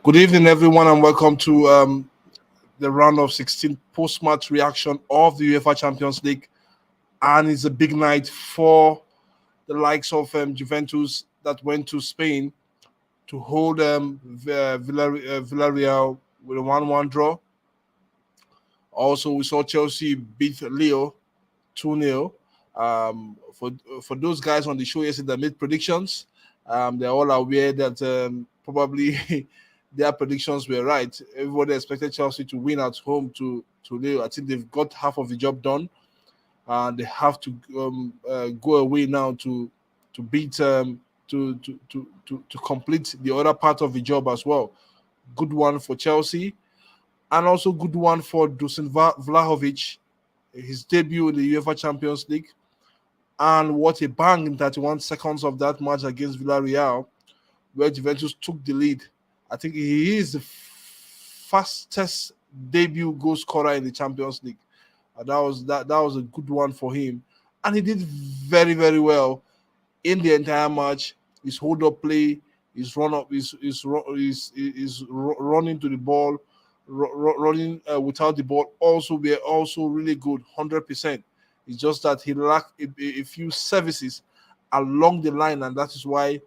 Good evening, everyone, and welcome to the round of 16 post-match reaction of the UEFA Champions League. And it's a big night for the likes of Juventus that went to Spain to hold Villarreal with a 1-1 draw. Also, we saw Chelsea beat Lille 2-0. For those guys on the show yesterday that made predictions, they're all aware that probably their predictions were right. Everybody expected Chelsea to win at home to Lille. I think they've got half of the job done, and they have to go away now to beat to complete the other part of the job as well. Good one for Chelsea, and also good one for Dusan Vlahovic, his debut in the UEFA Champions League. And what a bang in 31 seconds of that match against Villarreal, where Juventus took the lead. I think he is the fastest debut goal scorer in the Champions League. That was a good one for him. And he did very, very well in the entire match. His hold-up play, his run-up, his running to the ball, running without the ball also were also really good, 100%. It's just that he lacked a few services along the line, and that is why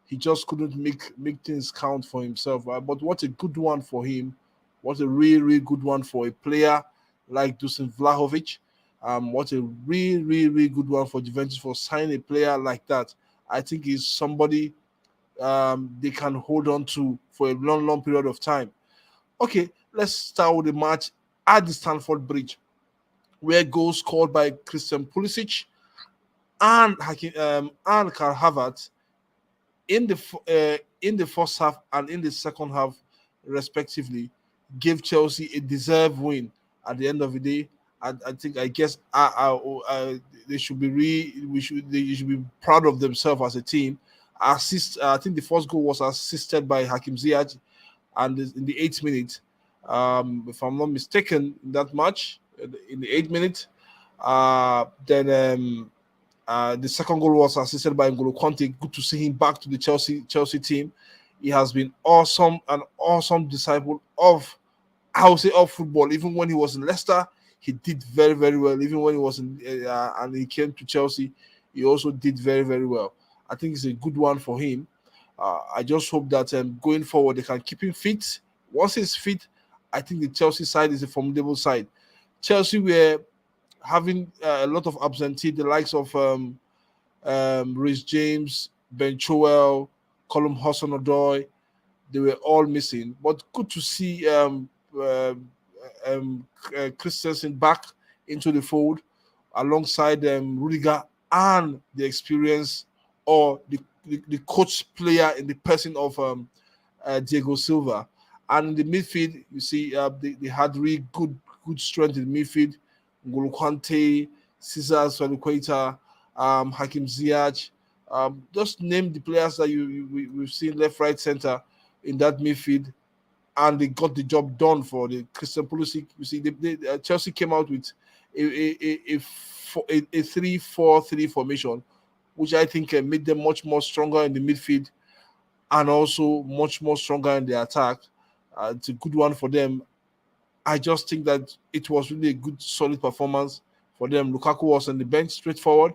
he just couldn't make things count for himself. But what a good one for him. What a really, really good one for a player like Dusan Vlahovic. What a really, really, really good one for Juventus for signing a player like that. I think he's somebody they can hold on to for a long, long period of time. Okay, let's start with the match at the Stamford Bridge, where goals scored by Christian Pulisic and Karl Havertz in the first half and in the second half, respectively, gave Chelsea a deserved win. At the end of the day, I guess they should be proud of themselves as a team. I think the first goal was assisted by Hakim Ziyech, and in the 8th minute, if I'm not mistaken, in that match, in the 8th minute, then the second goal was assisted by N'Golo Kante. Good to see him back to the Chelsea team. He has been an awesome disciple of, I would say, of football. Even when he was in Leicester, he did very, very well. Even when he was in and he came to Chelsea, he also did very, very well. I think it's a good one for him. I just hope that going forward they can keep him fit. Once he's fit, I think the Chelsea side is a formidable side. Chelsea were having a lot of absentee, the likes of Reece James, Ben Chilwell, Callum Hudson-Odoi. They were all missing. But good to see Christensen back into the fold alongside Rudiger and the experience or the coach player in the person of Diego Silva. And in the midfield, you see they had really good strength in midfield. N'Golo Kante, Cesar Azpilicueta, Hakim Ziyech. Just name the players that we've seen left, right, center in that midfield, and they got the job done for the Christian Pulisic. You see, Chelsea came out with a 3-4-3 formation, which I think made them much more stronger in the midfield and also much more stronger in the attack. It's a good one for them. I just think that it was really a good, solid performance for them. Lukaku was on the bench, straightforward.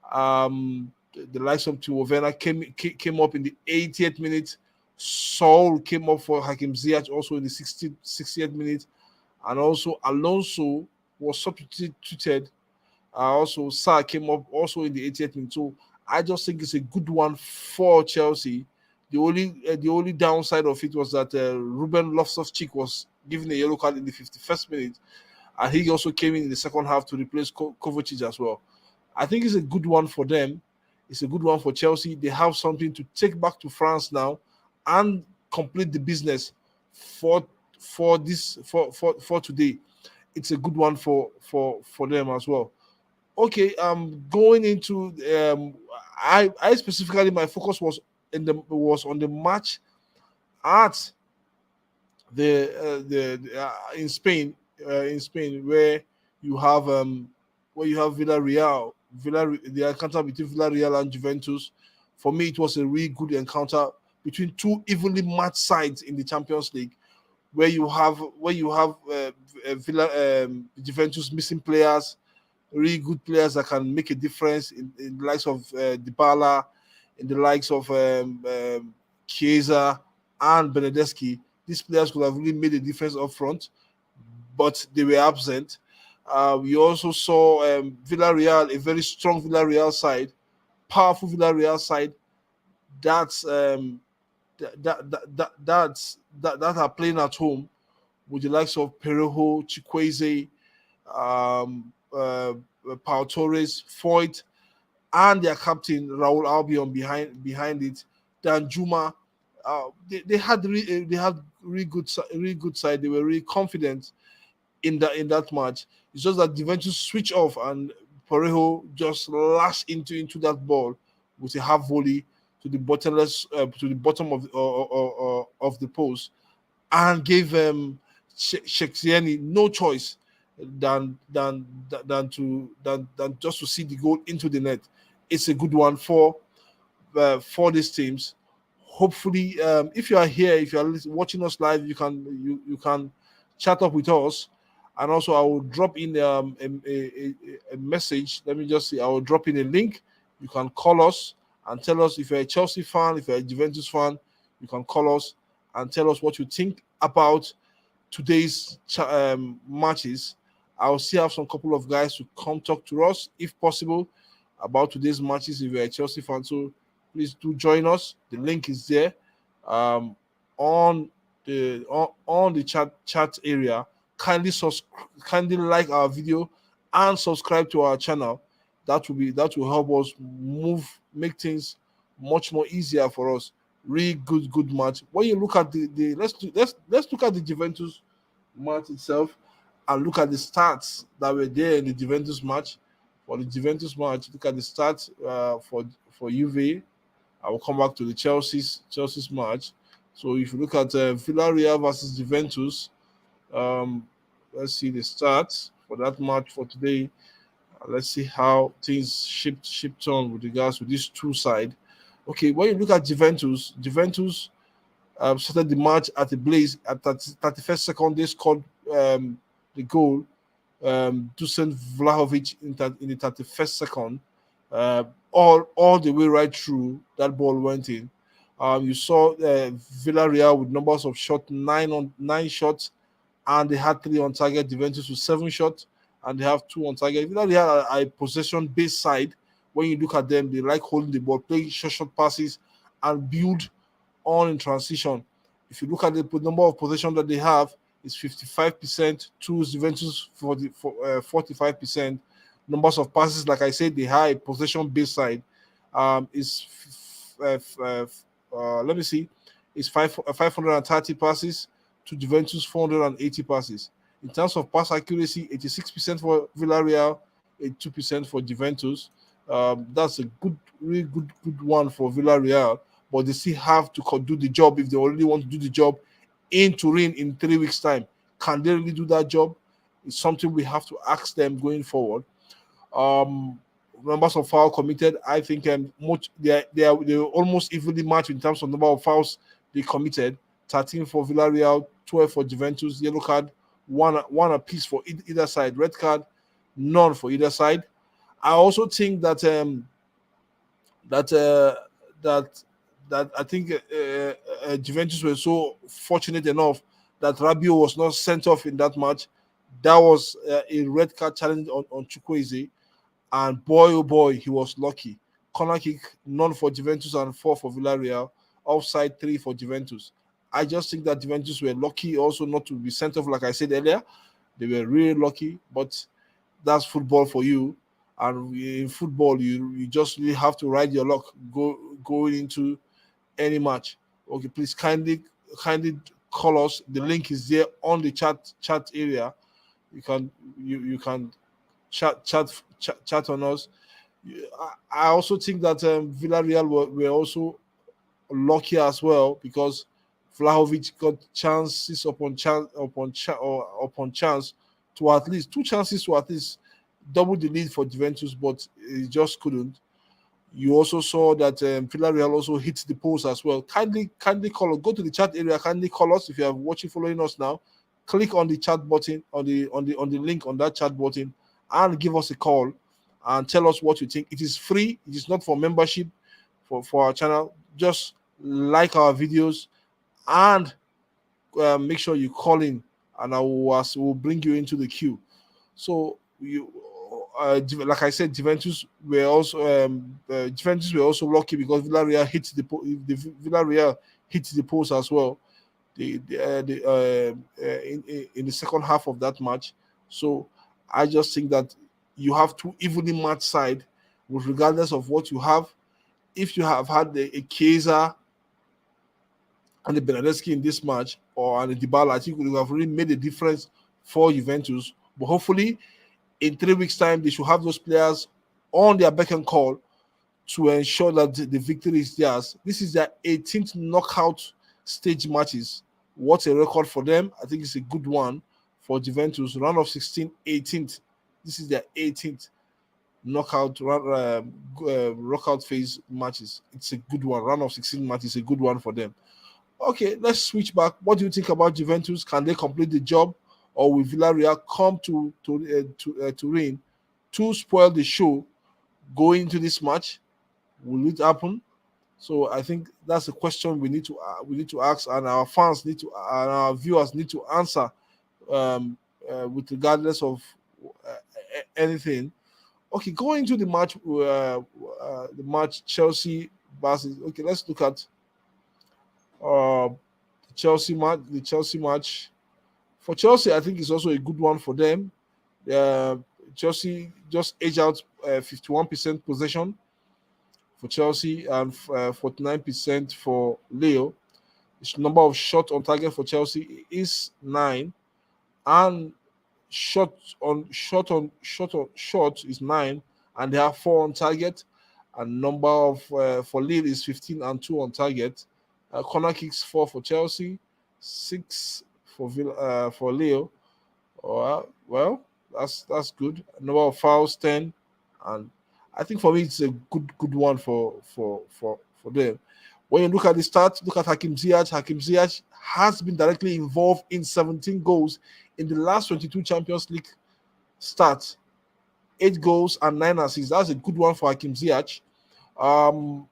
The likes of Timo Werner came up in the 80th minute. Saul came up for Hakim Ziyech also in the 60th minute. And also Alonso was substituted. Also Sarr came up also in the 80th minute. So I just think it's a good one for Chelsea. The only downside of it was that Ruben Loftus-Cheek was given a yellow card in the 51st minute, and he also came in the second half to replace Kovacic as well. I think it's a good one for them. It's a good one for Chelsea. They have something to take back to France now and complete the business for today. It's a good one for them as well. Okay, going into I specifically, my focus was on the match at in Spain, where you have Villarreal, the encounter between Villarreal and Juventus. For me, it was a really good encounter between two evenly matched sides in the Champions League, where you have Juventus missing players, really good players that can make a difference in the likes of Dybala, in the likes of Chiesa and Benedeschi. These players could have really made a difference up front, but they were absent. We also saw Villarreal, a very strong Villarreal side, powerful Villarreal side that's that are playing at home with the likes of Perejo, Chikwueze, Pau Torres, Foyt, and their captain Raul Albion behind it. Dan Juma, they had really good side. They were really confident in that match. It's just that Juventus switch off and Parejo just lashed into that ball with a half volley to the bottom of the post, and gave Sheksieni no choice than just to see the goal into the net. It's a good one for these teams. Hopefully, if you are here, if you are watching us live, you can chat up with us. And also, I will drop in a message. Let me just see. I will drop in a link. You can call us and tell us if you're a Chelsea fan, if you're a Juventus fan. You can call us and tell us what you think about today's matches. I'll still have some couple of guys to come talk to us, if possible, about today's matches if you're a Chelsea fan. So please do join us. The link is there on the chat area. Kindly like our video and subscribe to our channel. That will help us make things much more easier for us. Really good match. When you look at let's look at the Juventus match itself and look at the stats that were there in the Juventus match. For the Juventus match, look at the stats for Juve. I will come back to the Chelsea's match. So if you look at Villarreal versus Juventus, let's see the stats for that match for today. Let's see how things shipped on with regards to these two sides. Okay, when you look at Juventus started the match at a blaze. At 31st second, they scored the goal. Dusan Vlahovic in the 31st second. All the way right through, that ball went in. You saw Villarreal with numbers of shots, nine shots, and they had 3 on target. Juventus with 7 shots, and they have 2 on target. Villarreal are a possession-based side. When you look at them, they like holding the ball, playing short passes, and build on in transition. If you look at the number of possession that they have, it's 55% to Juventus for 45%. Numbers of passes, like I said, they have a possession-based side. Let me see, it's 530 passes to Juventus 480 passes. In terms of pass accuracy, 86% for Villarreal, 82% for Juventus. That's a really good one for Villarreal, but they still have to do the job if they already want to do the job in Turin in 3 weeks' time. Can they really do that job? It's something we have to ask them going forward. Numbers of fouls committed, I think they are almost evenly matched in terms of number of fouls they committed. 13 for Villarreal, 12 for Juventus. Yellow card, one apiece for either side. Red card, none for either side. I also think that I think Juventus were so fortunate enough that Rabiot was not sent off in that match. That was a red card challenge on Chukwueze, and boy oh boy, he was lucky. Corner kick, none for Juventus and 4 for Villarreal. Offside, 3 for Juventus. I just think that Juventus were lucky also not to be sent off, like I said earlier. They were really lucky, but that's football for you. And in football, you just really have to ride your luck going into any match. Okay, please kindly call us. The link is there on the chat area. You can chat on us. I also think that Villarreal were also lucky as well, because Vlahovic got chances upon chance to at least 2 chances to at least double the lead for Juventus, but he just couldn't. You also saw that Villarreal also hit the post as well. Kindly call us. Go to the chat area. Kindly call us if you are watching, following us now. Click on the chat button on the link on that chat button and give us a call and tell us what you think. It is free. It is not for membership for our channel. Just like our videos and make sure you call in, and will bring you into the queue. So like I said, Juventus were also lucky because Villarreal hit Villarreal hit the post as well. In the second half of that match. So I just think that you have two evenly matched side, regardless of what you have. If you have had a Chiesa and a Bernardeschi in this match, or an Dybala, I think would have really made a difference for Juventus. But hopefully, in 3 weeks' time, they should have those players on their beck and call to ensure that the victory is theirs. This is their 18th knockout stage matches. What a record for them. I think it's a good one for Juventus. Round of 16, 18th. This is their 18th knockout phase matches. It's a good one. Round of 16 matches is a good one for them. Okay, let's switch back. What do you think about Juventus? Can they complete the job, or will Villarreal come to Turin to spoil the show going into this match? Will it happen? So I think that's a question we need to ask, and our fans and our viewers need to answer with regardless of anything. Okay, going to the match Chelsea versus. Okay, let's look at the Chelsea match. The Chelsea match for Chelsea, I think, is also a good one for them. Chelsea just edged out 51% possession for Chelsea and 49% for Lille. The number of shots on target for Chelsea is 9, and shot is 9, and they have 4 on target. And number of for Lille is 15 and 2 on target. Corner kicks 4 for Chelsea, 6 for Lille. Well, that's good. Number of fouls 10, and I think for me it's a good one for them. When you look at the stats, look at Hakim Ziyech. Hakim Ziyech has been directly involved in 17 goals in the last 22 Champions League starts. 8 goals and 9 assists. That's a good one for Hakim Ziyech. And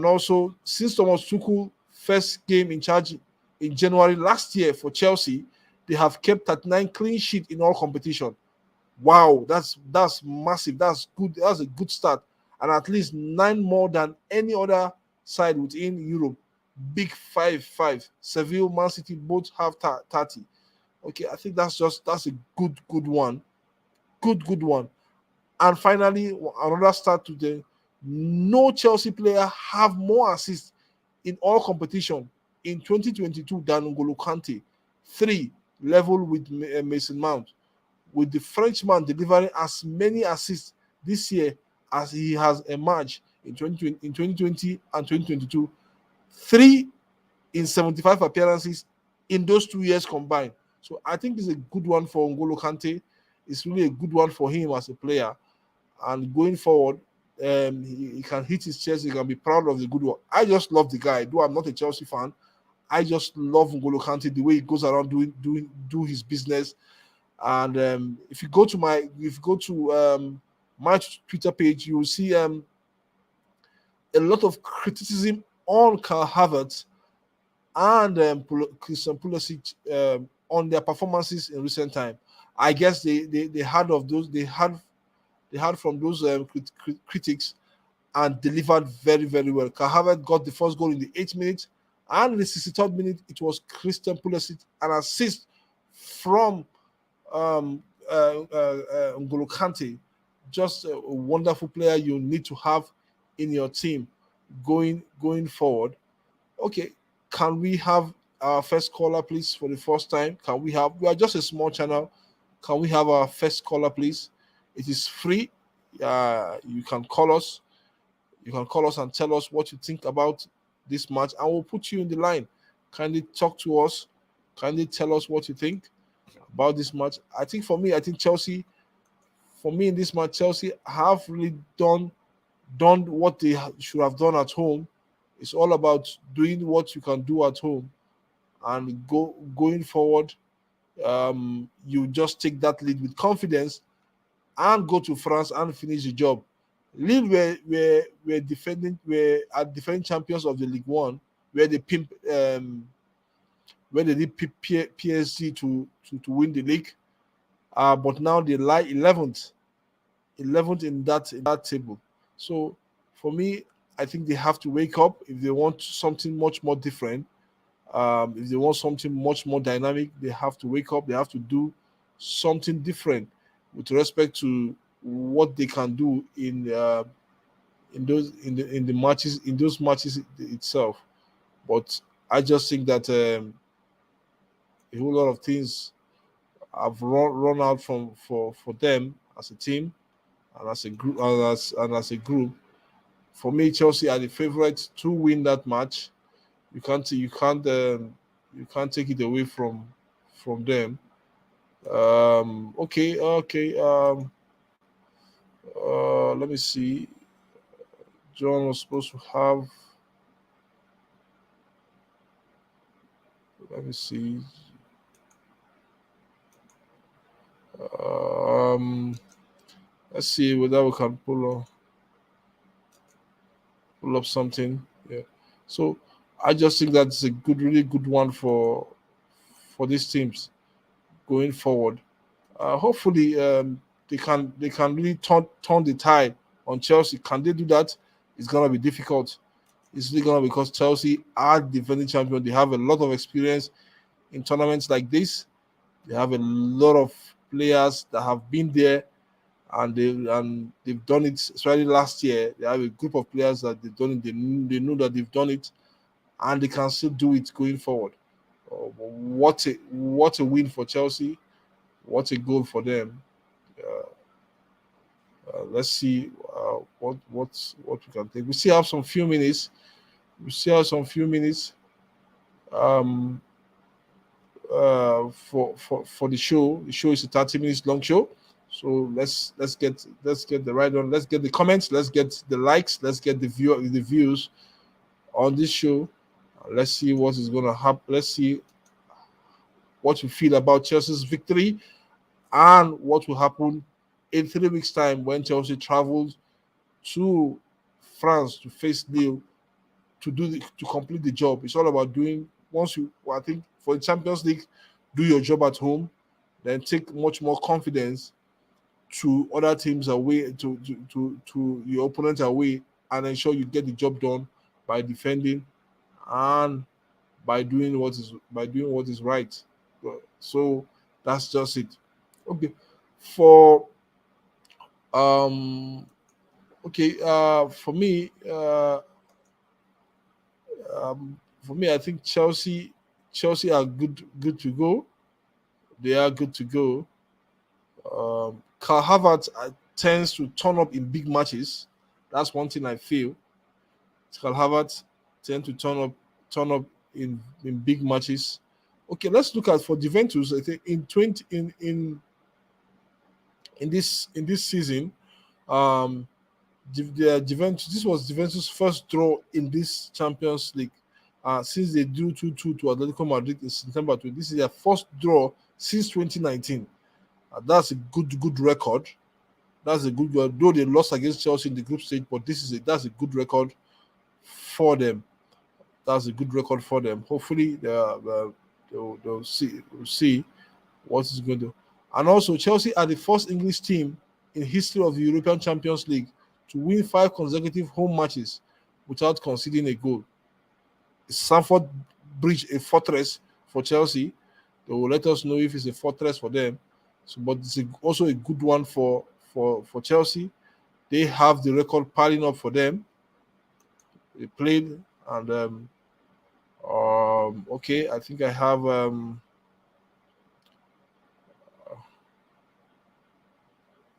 also, since Thomas Tuchel first game in charge in January last year for Chelsea, they have kept 39 clean sheet in all competition. Wow, that's massive. That's good. That's a good start, and at least 9 more than any other side within Europe. Big 5. Seville, Man City both have 30. Okay, I think that's a good one. Good one. And finally, another start today. No Chelsea player have more assists in all competition in 2022 than N'Golo Kante. 3, level with Mason Mount, with the Frenchman delivering as many assists this year as he has emerged in 2020 and 2022. 3 in 75 appearances in those 2 years combined. So I think it's a good one for N'Golo Kante. It's really a good one for him as a player. And going forward, he can hit his chest. He can be proud of the good work. I just love the guy. Though I'm not a Chelsea fan, I just love N'Golo Kante, the way he goes around do his business. And if you go to my Twitter page, you will see a lot of criticism on Kai Havertz and Christian Pulisic on their performances in recent time. I guess they had from those critics and delivered very, very well. Kai Havertz got the first goal in the 8th minute, and in the 63rd minute, it was Christian Pulisic, an assist from N'Golo Kante. Just a wonderful player you need to have in your team going forward. Okay, can we have our first caller, please, for the first time? We are just a small channel. Can we have our first caller, please? It is free. You can call us. You can call us and tell us what you think about this match, and we'll put you in the line. Kindly talk to us. Kindly tell us what you think about this match. I think Chelsea, in this match, Chelsea have really done done what they should have done at home. It's all about doing what you can do at home and going forward. You just take that lead with confidence and go to France and finish the job. Lille were defending champions of the League One, where they pimp where they did PSG to win the league. But now they lie 11th in that table. So for me, I think they have to wake up if they want something much more different. If they want something much more dynamic, they have to wake up. They have to do something different with respect to what they can do in the matches in those matches itself. But I just think that a whole lot of things have run out for them as a team and as a group and as a group. For me, Chelsea are the favourites to win that match. You can't take it away from them. Okay. Let me see. John was supposed to have. Let me see. Let's see whether we can pull up something. Yeah. So I just think that's a really good one for these teams going forward. Hopefully, they can really turn the tide on Chelsea. Can they do that? It's gonna be difficult. It's really gonna because Chelsea are defending champion. They have a lot of experience in tournaments like this. They have a lot of players that have been there and they've done it. Especially last year, they have a group of players that they've done it. They know that they've done it, and they can still do it going forward. What a win for Chelsea! What a goal for them! Let's see what we can take. We still have some few minutes. Um, for the show. The show is a 30 minutes long show. So let's get the right one. Let's get the comments. Let's get the likes. Let's get the views on this show. Let's see what is gonna happen. Let's see what you feel about Chelsea's victory and what will happen in 3 weeks' time when Chelsea travels to France to face Lille to complete the job. It's all about doing I think for the Champions League, do your job at home, then take much more confidence to other teams away to your opponents away and ensure you get the job done by defending and by doing what is right. So that's just it. Okay. For um for me, I think Chelsea are good to go. They are good to go. Carl Havertz tends to turn up in big matches. That's one thing I feel. Carl Havertz tend to turn up in big matches. Okay, let's look at for Juventus. I think in this season, um, Juventus. This was Juventus' first draw in this Champions League. Since they drew 2-2 to Atletico Madrid in September 20, this is their first draw since 2019. That's a good record. That's a good one. Though they lost against Chelsea in the group stage, but that's a good record for them. That's a good record for them. Hopefully, they'll see what is going to. And also, Chelsea are the first English team in history of the European Champions League to win 5 consecutive home matches without conceding a goal. Is Stamford Bridge a fortress for Chelsea? They will let us know if it's a fortress for them. So, but it's also a good one for Chelsea. They have the record piling up for them. They played and okay. I think I have okay.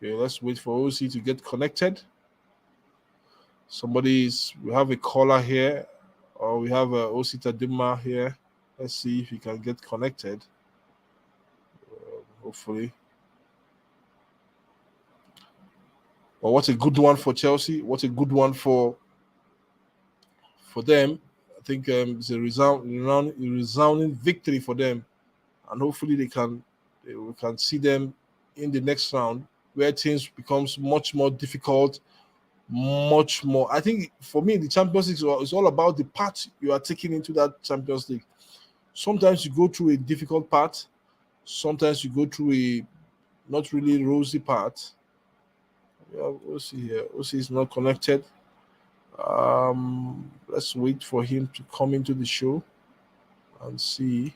Let's wait for OC to get connected. We have a caller here, or we have OC Tadima here. Let's see if he can get connected. Hopefully. But what a good one for Chelsea. What a good one for them. I think it's a resounding victory for them, and hopefully we can see them in the next round where things becomes much more difficult, much more. I think for me, the Champions League is all about the path you are taking into that Champions League. Sometimes you go through a difficult part, sometimes you go through a not really rosy part. Yeah, we'll see here. We'll see, is not connected. Let's wait for him to come into the show and see.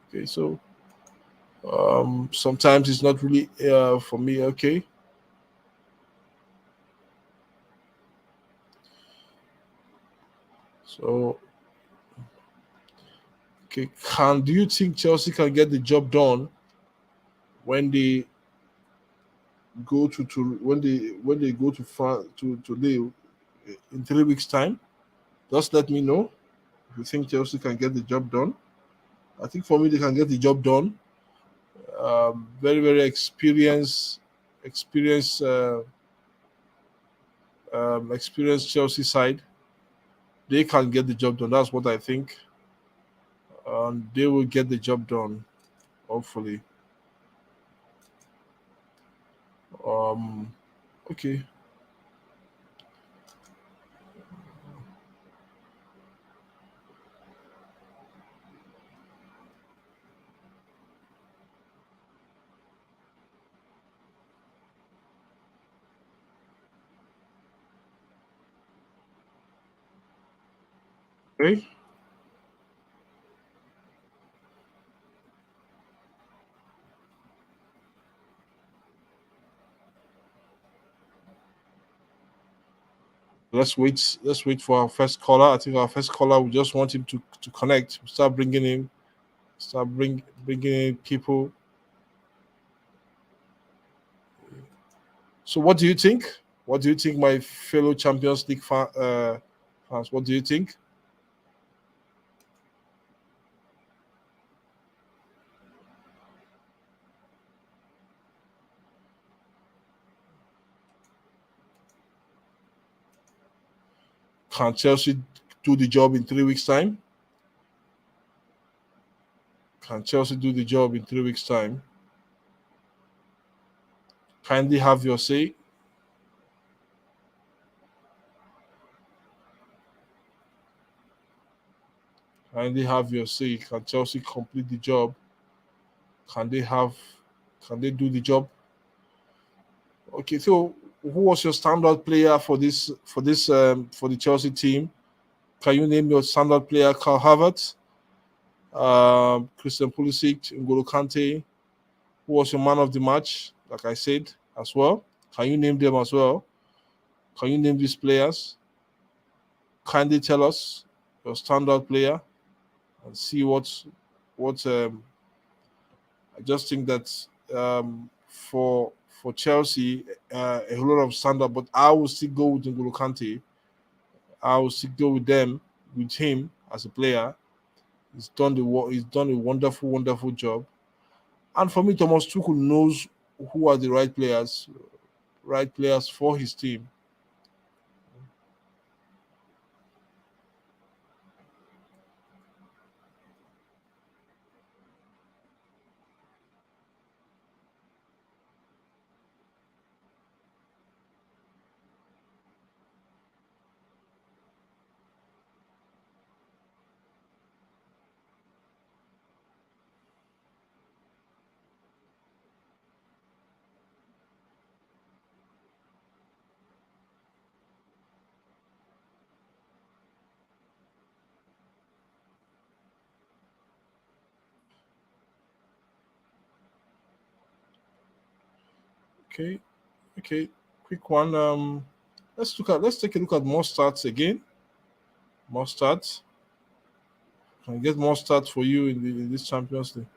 Okay, so sometimes it's not really for me. Okay. So, okay, do you think Chelsea can get the job done when they go when they go to France to Lille in 3 weeks' time? Just let me know if you think Chelsea can get the job done. I think for me they can get the job done. Very very experienced experienced Chelsea side. They can get the job done. That's what I think. They will get the job done, hopefully. Okay. Okay. Let's wait. Let's wait for our first caller. I think our first caller. We just want him to connect. Start bringing him. Bringing in people. So, what do you think? What do you think, my fellow Champions League fans? What do you think? Can Chelsea do the job in 3 weeks' time? Can Chelsea do the job in 3 weeks' time? Kindly have your say. Kindly have your say. Can Chelsea complete the job? Can they have? Can they do the job? Okay, so who was your standout player for for the Chelsea team? Can you name your standout player? Carl Havertz, Christian Pulisic, N'Golo Kante. Who was your man of the match? Like I said as well. Can you name them as well? Can you name these players? Kindly tell us your standout player and see what. I just think that for Chelsea, a whole lot of standout, but I will still go with N'Golo Kante. I will still go with him as a player. He's done a wonderful job. And for me, Thomas Tuchel knows who are the right players for his team. Okay, okay, quick one. Let's take a look at more stats again. More stats. Can get more stats for you in this Champions League.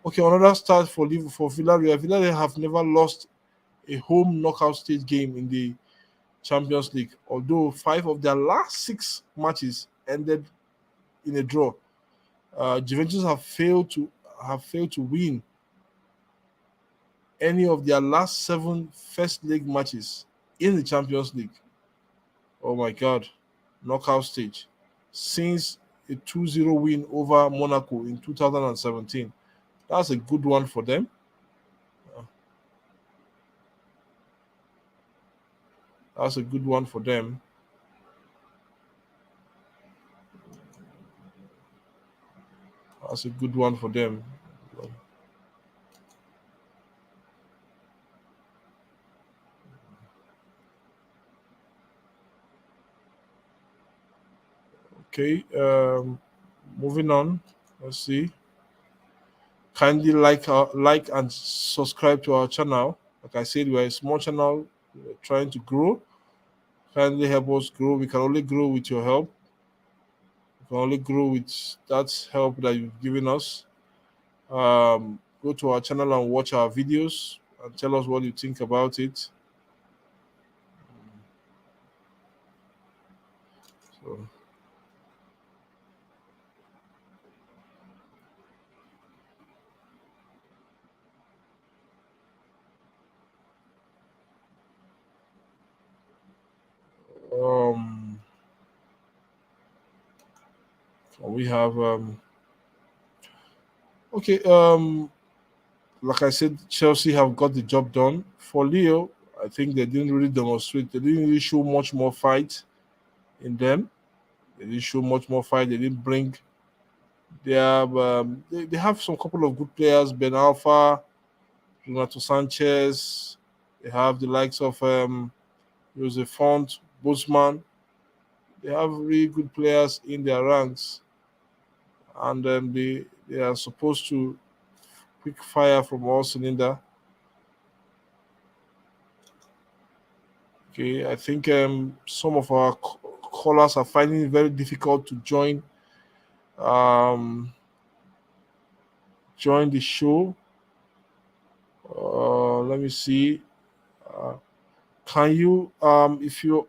Okay, another start for Villarreal. Villarreal have never lost a home knockout stage game in the Champions League, although 5 of their last 6 matches ended in a draw. Juventus have failed to win any of their last 7 first leg matches in the Champions League. Oh my God, knockout stage. Since a 2-0 win over Monaco in 2017. That's a good one for them. That's a good one for them. That's a good one for them. Okay, moving on. Let's see. Kindly like and subscribe to our channel. Like I said, we're a small channel. We're trying to grow. Kindly help us grow. We can only grow with your help. We can only grow with that help that you've given us. Go to our channel and watch our videos and tell us what you think about it. So, um, we have okay. Like I said, Chelsea have got the job done. For Leo, I think they didn't really demonstrate. They didn't really show much more fight in them. They didn't show much more fight. They didn't bring. They have some couple of good players. Ben Alpha, Renato Sanchez. They have the likes of Jose Font, Bosman. They have really good players in their ranks, and they are supposed to quick fire from all cylinder. Okay, I think some of our callers are finding it very difficult to um, join the show. Let me see. Uh, can you, if you,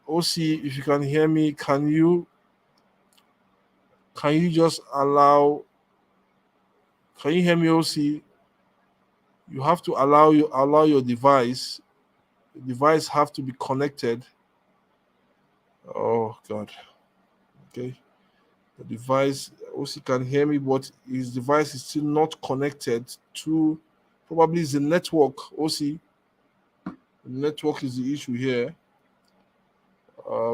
OC, if you can hear me, can you just allow? Can you hear me, OC? You have to allow your device. The device have to be connected. Oh God. Okay. The device also can hear me, but his device is still not connected to probably the network. Also, the network is the issue here.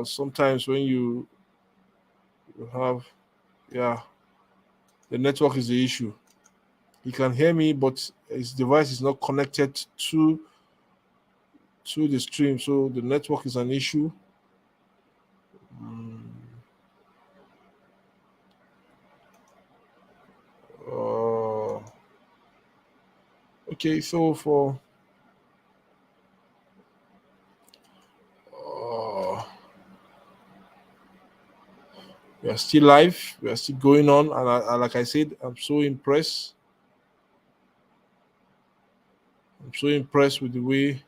Sometimes when you have, yeah, the network is the issue. He can hear me, but his device is not connected to the stream, so the network is an issue. Mm. Uh, okay, so for we are still live, we are still going on, and like I said, I'm so impressed. I'm so impressed with the way.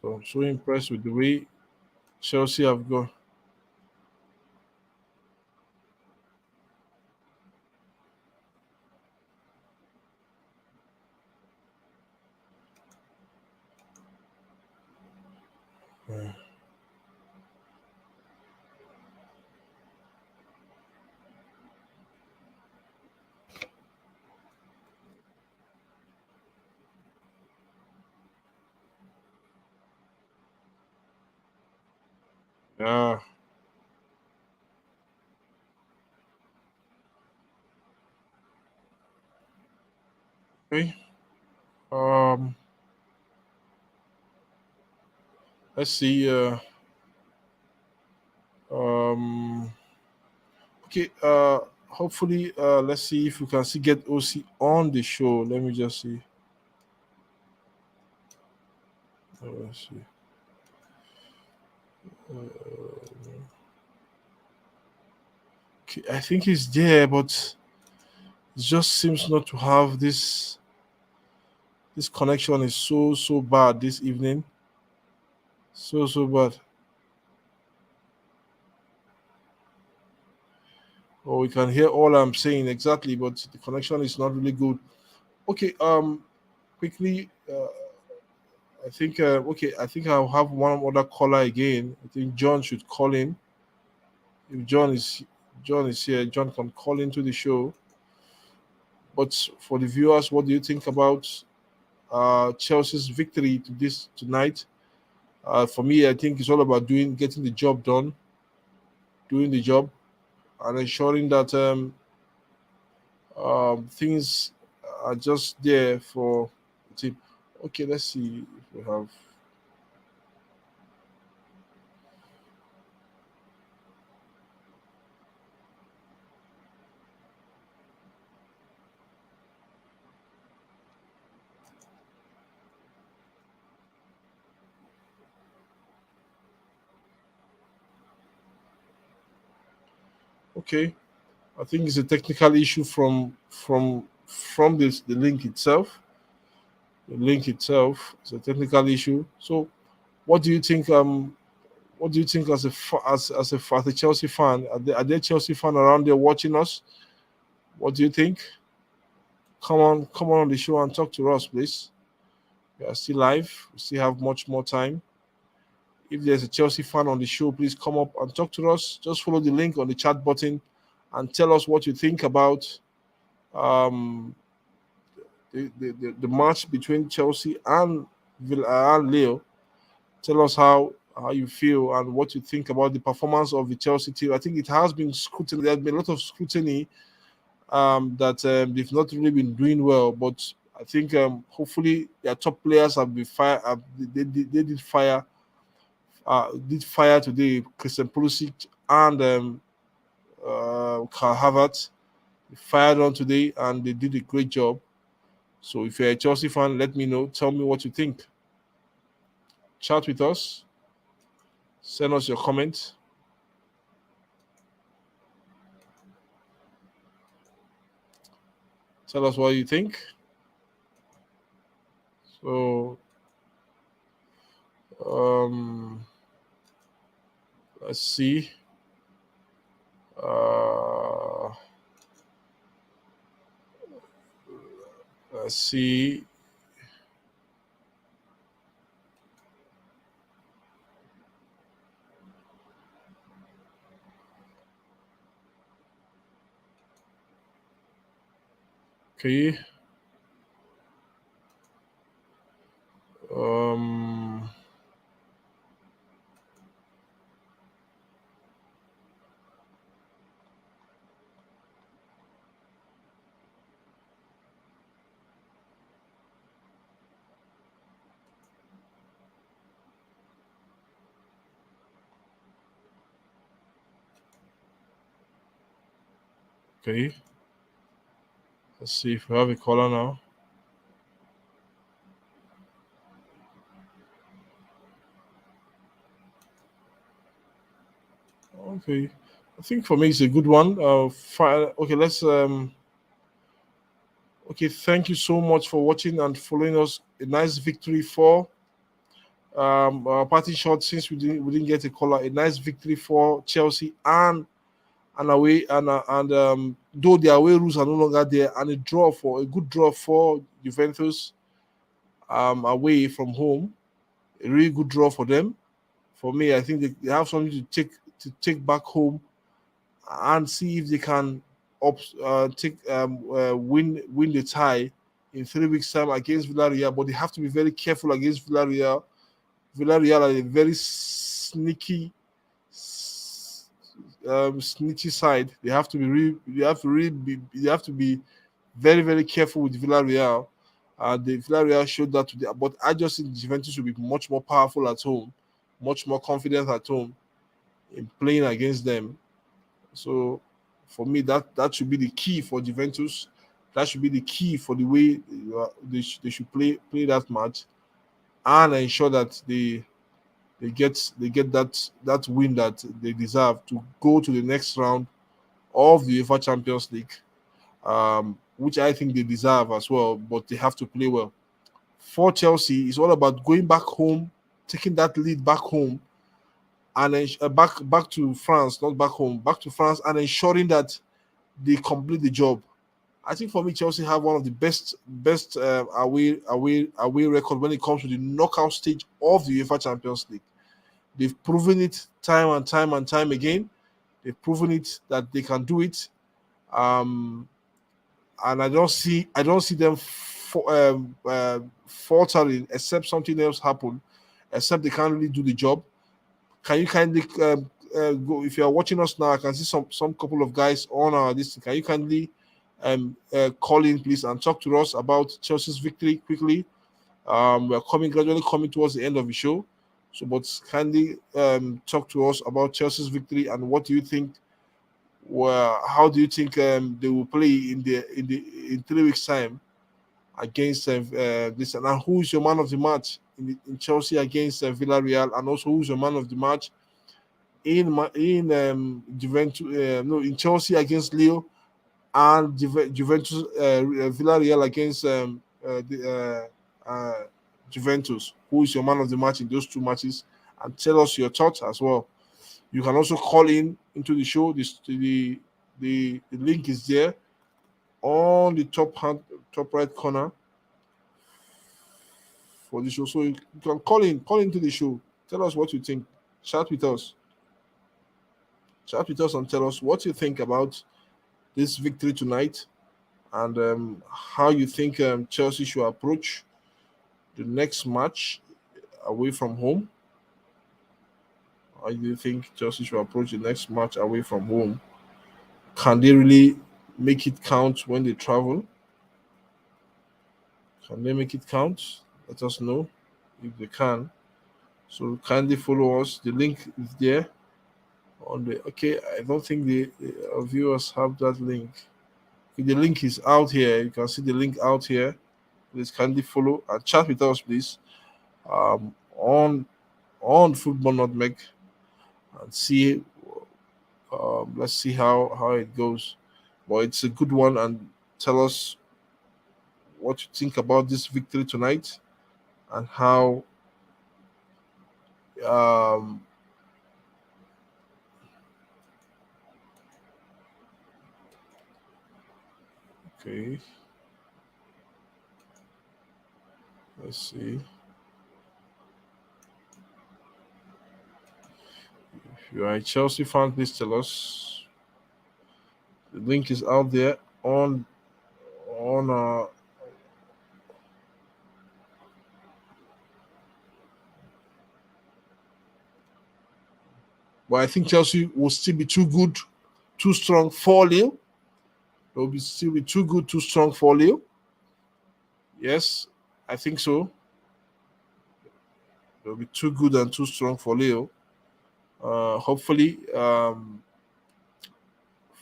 So I'm so impressed with the way Chelsea have gone. Yeah. Okay. Um. Let's see. Um. Okay. Hopefully. Let's see if we can still get OC on the show. Let me just see. Let's see. Okay. I think he's there, but it just seems not to have this. This connection is so bad this evening. So bad. Oh, we can hear all I'm saying exactly, but the connection is not really good. Okay. Quickly. I think. Okay. I think I'll have one other caller again. I think John should call in. If John is here, John can call into the show. But for the viewers, what do you think about Chelsea's victory to this tonight? For me, I think it's all about getting the job done, doing the job, and ensuring that things are just there for the team. Okay, let's see if we have. Okay, I think it's a technical issue from the link itself. The link itself is a technical issue. So, what do you think? What do you think as a Chelsea fan? Are there Chelsea fan around there watching us? What do you think? Come on the show and talk to us, please. We are still live. We still have much more time. If there's a Chelsea fan on the show, please come up and talk to us. Just follow the link on the chat button and tell us what you think about um, the match between Chelsea and Villarreal. Lille. Tell us how you feel and what you think about the performance of the Chelsea team. I think it has been scrutiny. There's been a lot of scrutiny that they've not really been doing well. But I think hopefully their top players have been fire. They did fire today. Christian Pulisic and Karl Havertz. They fired on today and they did a great job. So if you're a Chelsea fan, let me know. Tell me what you think. Chat with us. Send us your comments. Tell us what you think. So let's see. Let's see. Okay. Okay. Let's see if we have a caller now. Okay. I think for me it's a good one. Okay, let's okay, thank you so much for watching and following us. A nice victory for our party shot since we didn't get a caller. A nice victory for Chelsea and away and though the away rules are no longer there, and a good draw for Juventus away from home. A really good draw for them. For me, I think they have something to take back home and see if they can win the tie in 3 weeks' time against Villarreal. But they have to be very careful against Villarreal. Villarreal are a very snitchy side. They have to be very, very careful with Villarreal. The Villarreal showed that today, but I just think Juventus will be much more powerful at home, much more confident at home in playing against them. So, for me, that should be the key for Juventus. That should be the key for the way they should play that match and ensure that they get that win that they deserve to go to the next round of the UEFA Champions League, which I think they deserve as well. But they have to play well. For Chelsea, it's all about going back home taking that lead back home and back to France, not back home, back to France, and ensuring that they complete the job. I think for me, Chelsea have one of the best away record when it comes to the knockout stage of the UEFA Champions League. They've proven it time and time and time again. They've proven it that they can do it. And I don't see them faltering except something else happen, except they can't really do the job. Can you kindly go, if you are watching us now? I can see some couple of guys on our list. Can you kindly call in, please, and talk to us about Chelsea's victory quickly? We're gradually coming towards the end of the show, so but kindly talk to us about Chelsea's victory and what do you think? Well, how do you think they will play in 3 weeks' time against this? And who is your man of the match in Chelsea against Villarreal, and also who's your man of the match in Juventus? No, in Chelsea against Lille and Juventus Villarreal against Juventus. Who is your man of the match in those 2 matches? And tell us your thoughts as well. You can also call in into the show. The link is there on the top right corner for the show. So you can call into the show. Tell us what you think. Chat with us and tell us what you think about this victory tonight and how you think Chelsea should approach the next match away from home. How do you think Chelsea should approach the next match away from home? Can they really make it count when they travel? Can they make it count? Let us know if they can. So kindly follow us. The link is there. Okay, I don't think the viewers have that link. The link is out here. You can see the link out here. Please kindly follow and chat with us, please, on Football Nutmeg, and see. Let's see how it goes. But it's a good one, and tell us what you think about this victory tonight and how okay. Let's see. If you are a Chelsea fan, please tell us. The link is out there on but I think Chelsea will still be too good, too strong for Lille. They'll still be too good, too strong for Lille. Yes, I think so. They'll be too good and too strong for Lille. Hopefully, for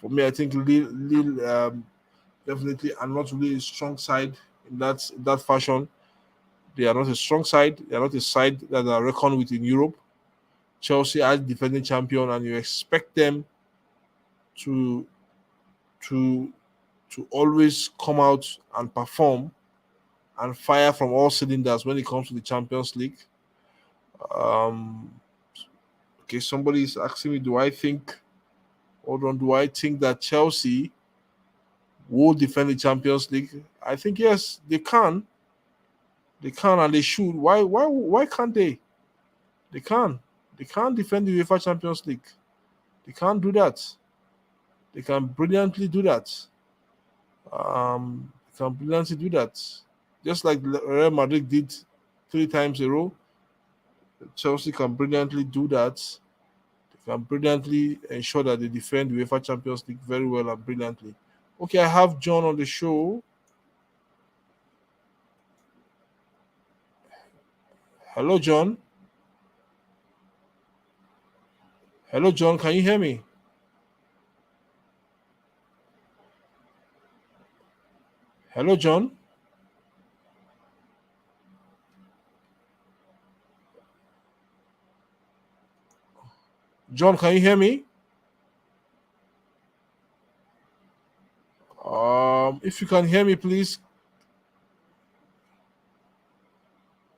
me, I think Lille definitely are not really a strong side in that fashion. They are not a strong side. They are not a side that are reckoned with in Europe. Chelsea are defending champion, and you expect them to always come out and perform and fire from all cylinders when it comes to the Champions League. Okay, somebody is asking me, do I think that Chelsea will defend the Champions League? I think yes, they can. They can and they should. Why can't they? They can. They can't defend the UEFA Champions League. They can't do that. They can brilliantly do that. Just like Real Madrid did 3 times in a row. Chelsea can brilliantly do that. They can brilliantly ensure that they defend the UEFA Champions League very well and brilliantly. Okay, I have John on the show. Hello, John. Hello, John. Can you hear me? Hello, John. John, can you hear me? If you can hear me, please.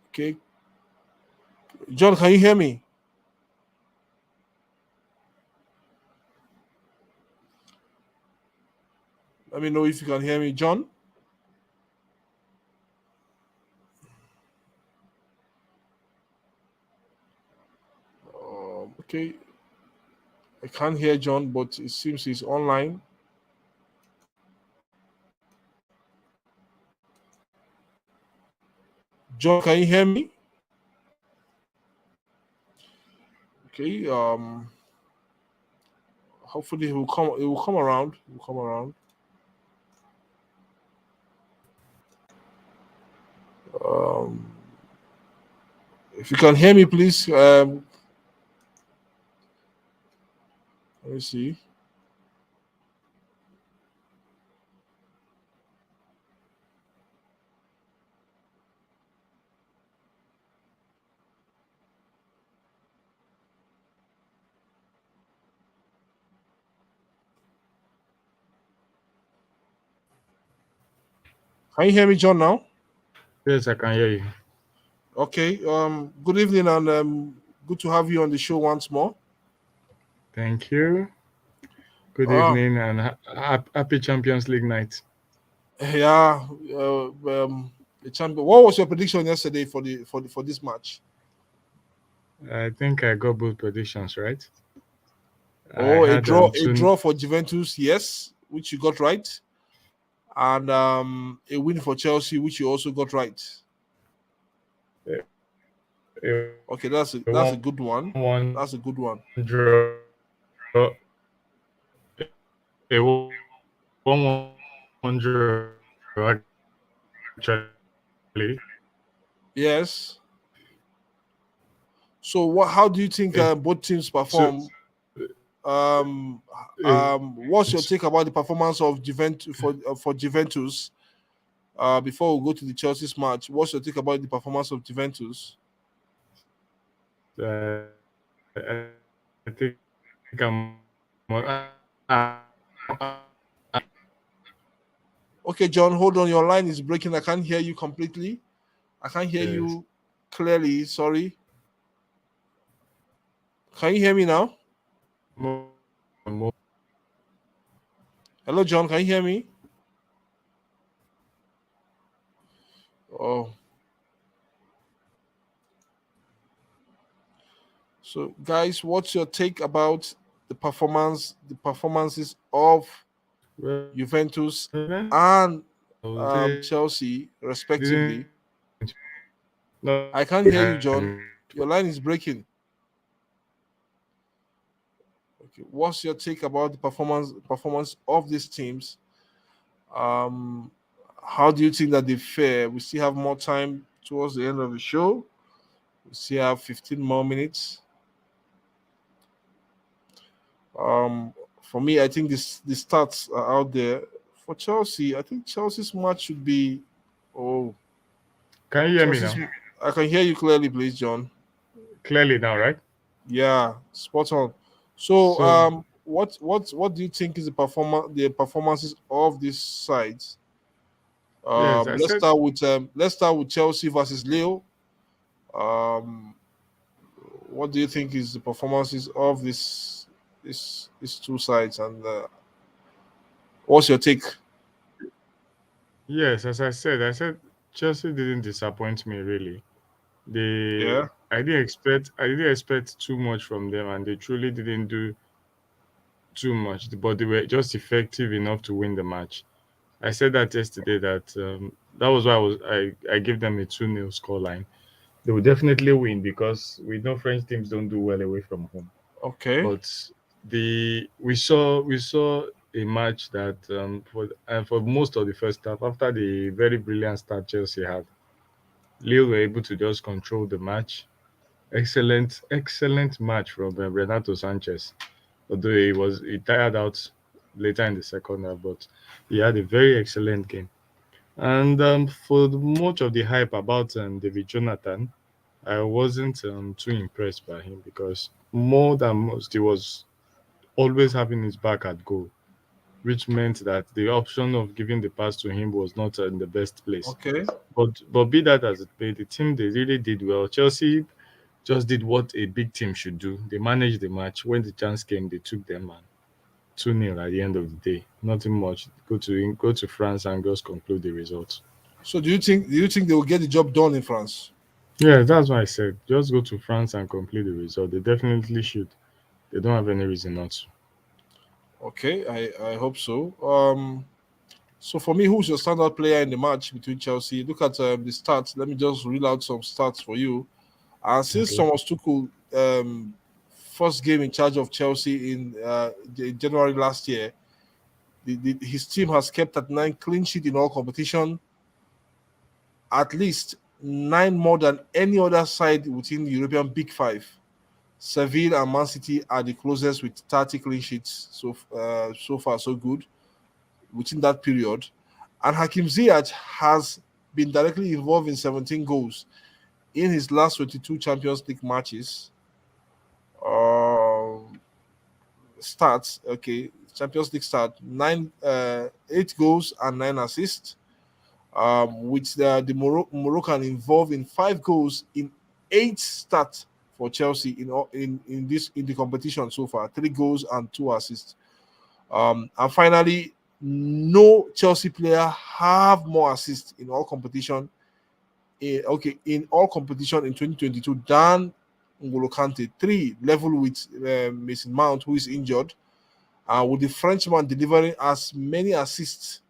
Okay. John, can you hear me? Let me know if you can hear me, John. Okay, I can't hear John, but it seems he's online. John, can you hear me? Okay. Hopefully he will come. It will come around. It will come around. Um, if you can hear me, please. Let me see. Can you hear me, John? Now? Yes, I can hear you. Okay. Good evening, and good to have you on the show once more. Thank you. Good Ah, evening and happy Champions League night. yeah. The champion. What was your prediction yesterday for this match? I think I got both predictions right. I Oh, a had draw. A two draw for Juventus, yes, which you got right, and a win for Chelsea, which you also got right. a Okay, that's a good one. one That's a good one. draw, a 1-1 draw actually. Yes. So, what? How do you think It, both teams so perform? Um, it, what's your take about the performance of Juventus for Juventus? Before we go to the Chelsea's match, what's your take about the performance of Juventus? I think Okay, John, hold on. Your line is breaking. I can't hear you completely. I can't hear yes, you clearly. Sorry. Can you hear me now? more, more. Hello, John. Can you hear me? Oh, so guys, what's your take about the performances of Well, Juventus and they Chelsea, respectively? didn't not I can't hear you, John. Your line is breaking. Okay, what's your take about the performance of these teams? Um, how do you think that they fare? We still have more time towards the end of the show. We still have 15 more minutes. Um, for me, I think the stats are out there. For Chelsea, I think Chelsea's match should be. Oh, Can you hear me Chelsea's. now? I can hear you clearly, please, John. Clearly now, right? Yeah, spot on. So, So what do you think is the performances of these sides? yes, I said Let's start with Chelsea versus Lille. Um, what do you think is the performances of these two sides, and what's your take? yes, as I said Chelsea didn't disappoint me really. They Yeah. I didn't expect too much from them, and they truly didn't do too much, but they were just effective enough to win the match. I said that yesterday that that was why I gave them a 2-0 scoreline. They will definitely win because we know French teams don't do well away from home. Okay. But we saw a match that for most of the first half, after the very brilliant start Chelsea had, Lille were able to just control the match. Excellent match from Renato Sanchez. Although he tired out later in the second half, but he had a very excellent game. And for much of the hype about David Jonathan, I wasn't too impressed by him because more than most, he was always having his back at goal, which meant that the option of giving the pass to him was not in the best place. Okay. But be that as it may, the team they really did well. Chelsea just did what a big team should do. They managed the match. When the chance came, they took them, and 2-0 at the end of the day. Nothing much. Go to France and just conclude the results. So do you think they will get the job done in France? Yeah, that's why I said just go to France and complete the result. They definitely should. They don't have any reason not to. Okay, I hope so. So for me, who's your standout player in the match between Chelsea? Look at the stats. Let me just reel out some stats for you. And since Okay. Thomas Tuchel first game in charge of Chelsea in January last year, his team has kept at 9 clean sheet in all competition, at least 9 more than any other side within the European Big Five. Seville and Man City are the closest with 30 clean sheets. So far so good within that period. And Hakim Ziyech has been directly involved in 17 goals in his last 22 Champions League matches. Um, Starts, okay, Champions League start 8 goals and 9 assists. With the Moroccan involved in 5 goals in 8 starts for Chelsea in the competition so far, 3 goals and 2 assists. And finally, no Chelsea player have more assists in all competition. In all competition in 2022 than N'Golo Kante, 3, level with Mason Mount, who is injured. With the Frenchman delivering as many assists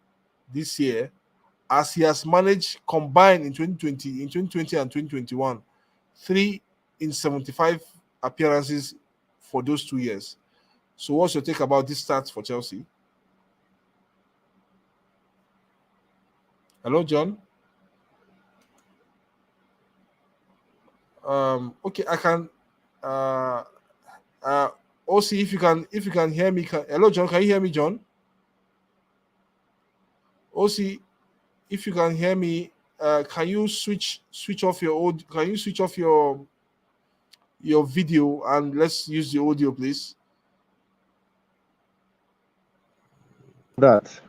this year as he has managed combined in 2020 and 2021, 3 in 75 appearances for those 2 years. So, what's your take about this stats for Chelsea? Hello, John. Okay, I can. Uh, OC, if you can hear me. Hello, John. Can you hear me, John? OC, if you can hear me, can you switch off your audio? Can you switch off your video and let's use the audio, please? That.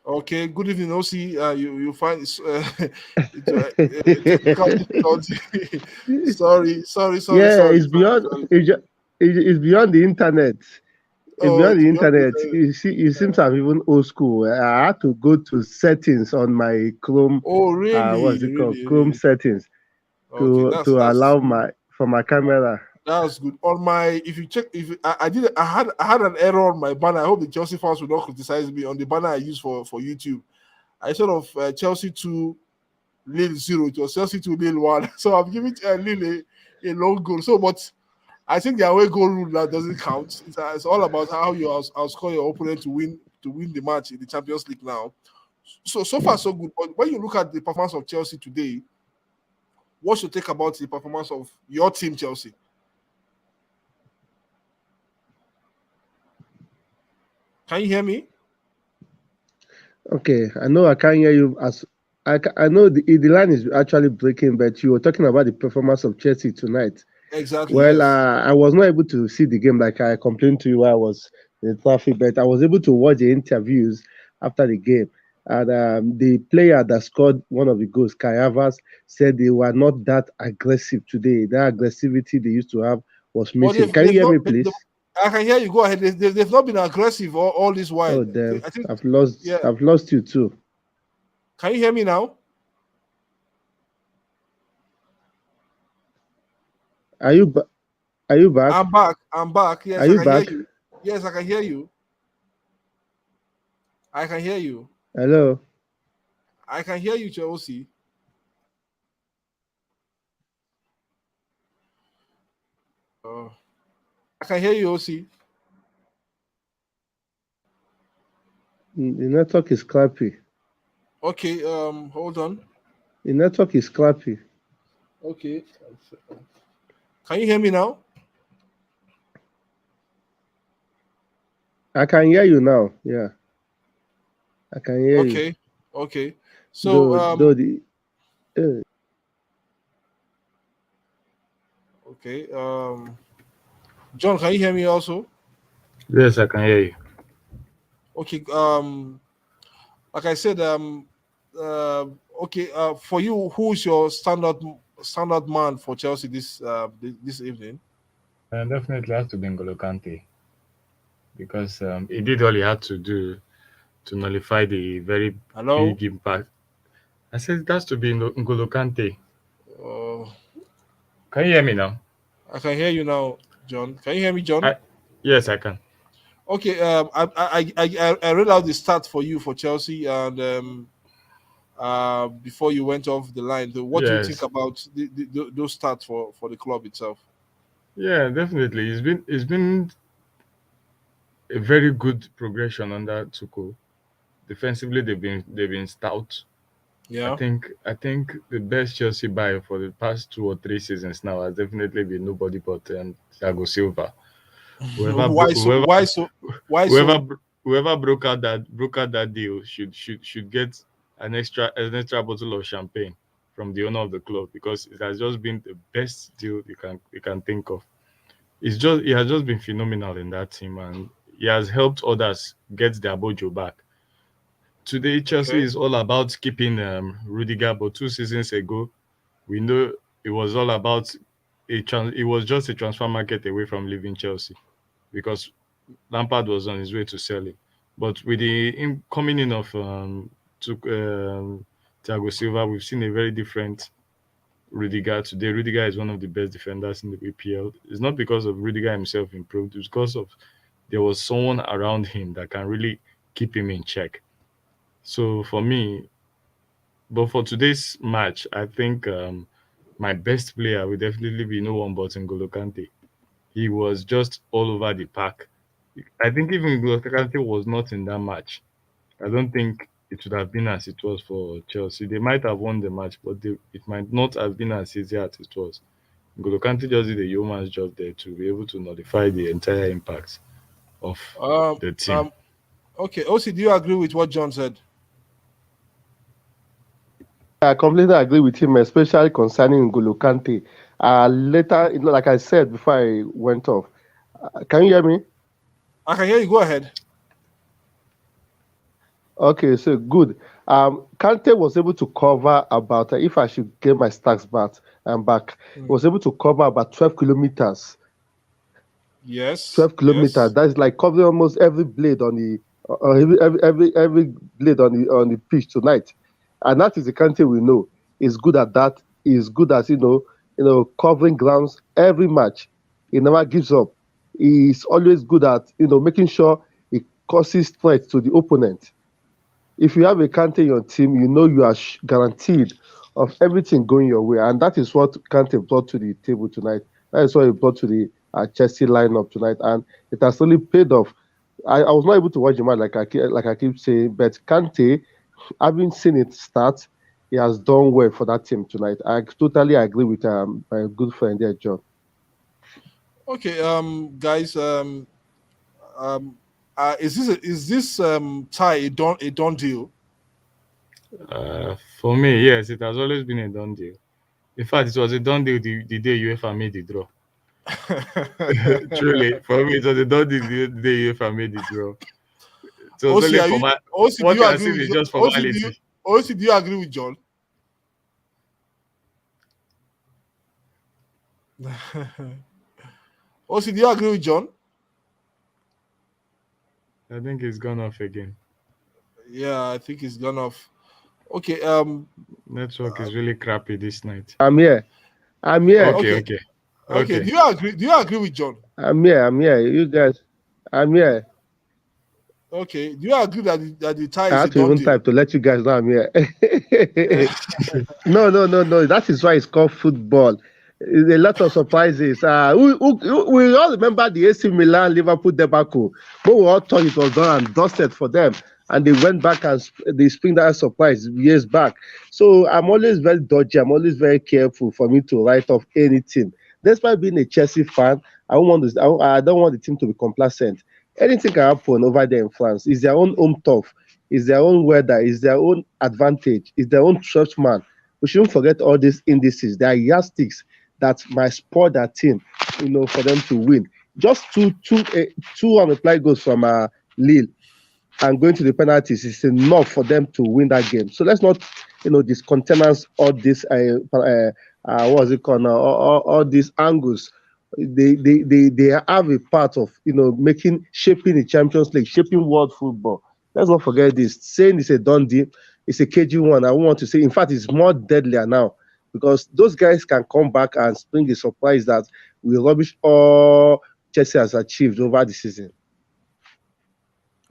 Okay. Good evening, OC. You find technical difficulty. Yeah, Sorry. it's beyond. It's beyond the internet. It's Oh, beyond it's the beyond internet. You see, it seems I'm even old school. I had to go to settings on my Chrome. oh, What's really, it called? really, Chrome really. settings Okay, to allow my camera. that's good. On my, if you check, if I did, I had an error on my banner. I hope the Chelsea fans will not criticize me on the banner I use for YouTube. I sort of Chelsea 2, Lille 0. It was Chelsea 2, Lille 1. So I'm giving Lille a long goal. So, but I think the away goal rule that doesn't count. It's all about how you outscore your opponent to win the match in the Champions League now. So far so good. But when you look at the performance of Chelsea today, what's your take about the performance of your team, Chelsea? Can you hear me? Okay, I know I can't hear you as I know the line is actually breaking, but you were talking about the performance of Chelsea tonight. Exactly. Well, Yes. I was not able to see the game like I complained to you while I was in the traffic, but I was able to watch the interviews after the game. And the player that scored one of the goals, Kai Havertz, said they were not that aggressive today. That aggressivity they used to have was But missing. they've, Can you they've hear not. me, please? I can hear you. Go ahead. They've not been aggressive all this while. Oh, damn! I think. Yeah. I've lost you too. Can you hear me now? Are you are you back? I'm back. I'm back. Are Yes, I you can hear back? you. Yes, I can hear you. I can hear you. Hello. I can hear you, Chelsea. I can hear you, OC. The network is clappy. Okay. Hold on. The network is clappy. Okay. Can you hear me now? I can hear you now. Yeah, I can hear you. Okay. Okay. So Though the okay. John, can you hear me also? Yes, I can hear you. Okay. Like I said, okay. For you, who's your standout man for Chelsea this evening? Definitely has to be N'Golo Kante because he did all he had to do to nullify the very Hello. big impact. I said it has to be N'Golo Kante. Uh, Can you hear me now? I can hear you now, John. Can you hear me, John? Yes, I can. Okay. I read out the stats for you for Chelsea, and before you went off the line, what do you think Yes. about those stats for the club itself? Yeah, definitely. It's been a very good progression under Tuchel. Defensively, they've been stout. Yeah. I think the best Chelsea buy for the past 2 or 3 seasons now has definitely been nobody but Thiago Silva. Whoever bro- Why so? whoever Why so? Why whoever so? bro- whoever brokered that deal should get an extra bottle of champagne from the owner of the club because it has just been the best deal you can think of. He has just been phenomenal in that team and he has helped others get their bojo back. Today, Chelsea Okay. is all about keeping Rudiger, but 2 seasons ago, we know it was all about it was just a transfer market away from leaving Chelsea because Lampard was on his way to sell it. But with the coming in of to Thiago Silva, we've seen a very different Rudiger. Today, Rudiger is one of the best defenders in the EPL. It's not because of Rudiger himself improved, it's because of there was someone around him that can really keep him in check. So for me, but for today's match, I think my best player will definitely be no one but N'Golo Kante. He was just all over the park. I think even N'Golo Kante was not in that match, I don't think it would have been as it was for Chelsea. They might have won the match, but it might not have been as easy as it was. N'Golo Kante just did a yeoman's job there to be able to nullify the entire impact of Um. the team. Um. Okay. Also, do you agree with what John said? I completely agree with him, especially concerning N'Golo Kante. Later, like I said before I went off, can you hear me? I can hear you. Go ahead. Okay, so good. Kante was able to cover about, if I should get my stats back, Mm. was able to cover about 12 kilometers. Yes. 12 kilometers. Yes. That's like covering almost every blade on the, every blade on the pitch tonight. And that is the Kante we know. Is good at that. Is good at covering grounds every match. He never gives up. He's always good at making sure he causes threats to the opponent. If you have a Kante in your team, you know you are guaranteed of everything going your way, and that is what Kante brought to the table tonight. That is what he brought to the Chelsea lineup tonight, and it has really paid off. I was not able to watch the match like I keep saying, but Kante, having seen it start, he has done well for that team tonight. I totally agree with my good friend there, John. Okay. Guys. Um. Is this tie a done deal? For me, yes, it has always been a done deal. In fact, it was a done deal the day UEFA made the draw. Truly, for me, it was a done deal the day UEFA made the draw. It was OC, only are you? OC, do what you you are agree seeing with is John? just OC, do you? formality. OC, do you agree with John? OC, do you agree with John? I think it's gone off again. Yeah, I think he's gone off. Okay. Network is really crappy this night. I'm here. I'm here. Okay, Okay. okay, Okay. okay. Do you agree? Do you agree with John? I'm here. I'm here. You guys, I'm here. Okay. Do you agree that the tie I is had a to done even deal? type to let you guys know I'm here. No, no, no, no. That is why it's called football. A lot of surprises. We all remember the AC Milan Liverpool debacle, but we all thought it was done and dusted for them. And they went back and they spring that surprise years back. So I'm always very dodgy. I'm always very careful for me to write off anything. Despite being a Chelsea fan, I don't want the team to be complacent. Anything can happen over there in France. It's their own home turf. It's their own weather. It's their own advantage. It's their own churchman. We shouldn't forget all these indices. They are yardsticks that might spoil their team, for them to win. Just two unreplied goals from Lille and going to the penalties is enough for them to win that game. So let's not, discountenance all these what's it called now? All these angles. They have a part of making shaping the Champions League, shaping world football. Let's not forget this. Saying it's a done deal, it's a KG1. I want to say, in fact, it's more deadlier now because those guys can come back and spring a surprise that will rubbish all Chelsea has achieved over the season.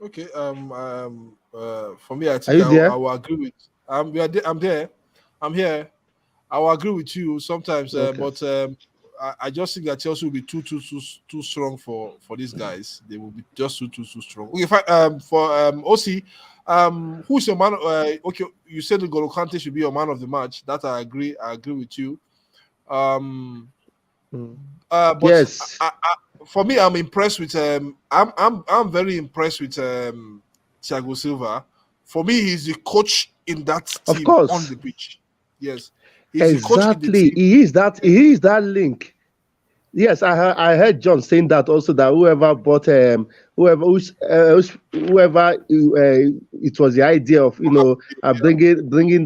Okay. For me, I Are think you I there? will agree with. I'm there. I'm here. I will agree with you sometimes, Okay. but I just think that Chelsea will be too strong for these guys. They will be just too strong. Okay, fine. For OC, who's your man? Okay, you said N'Golo Kante should be your man of the match. That I agree. I agree with you. Um, Mm. but Yes, for me, I'm impressed with. I'm very impressed with Thiago Silva. For me, he's the coach in that of team on course. the pitch. Yes, he's the coach in the Exactly. team. He is that. He is that link. Yes, I heard John saying that also that whoever bought whoever it was the idea of bringing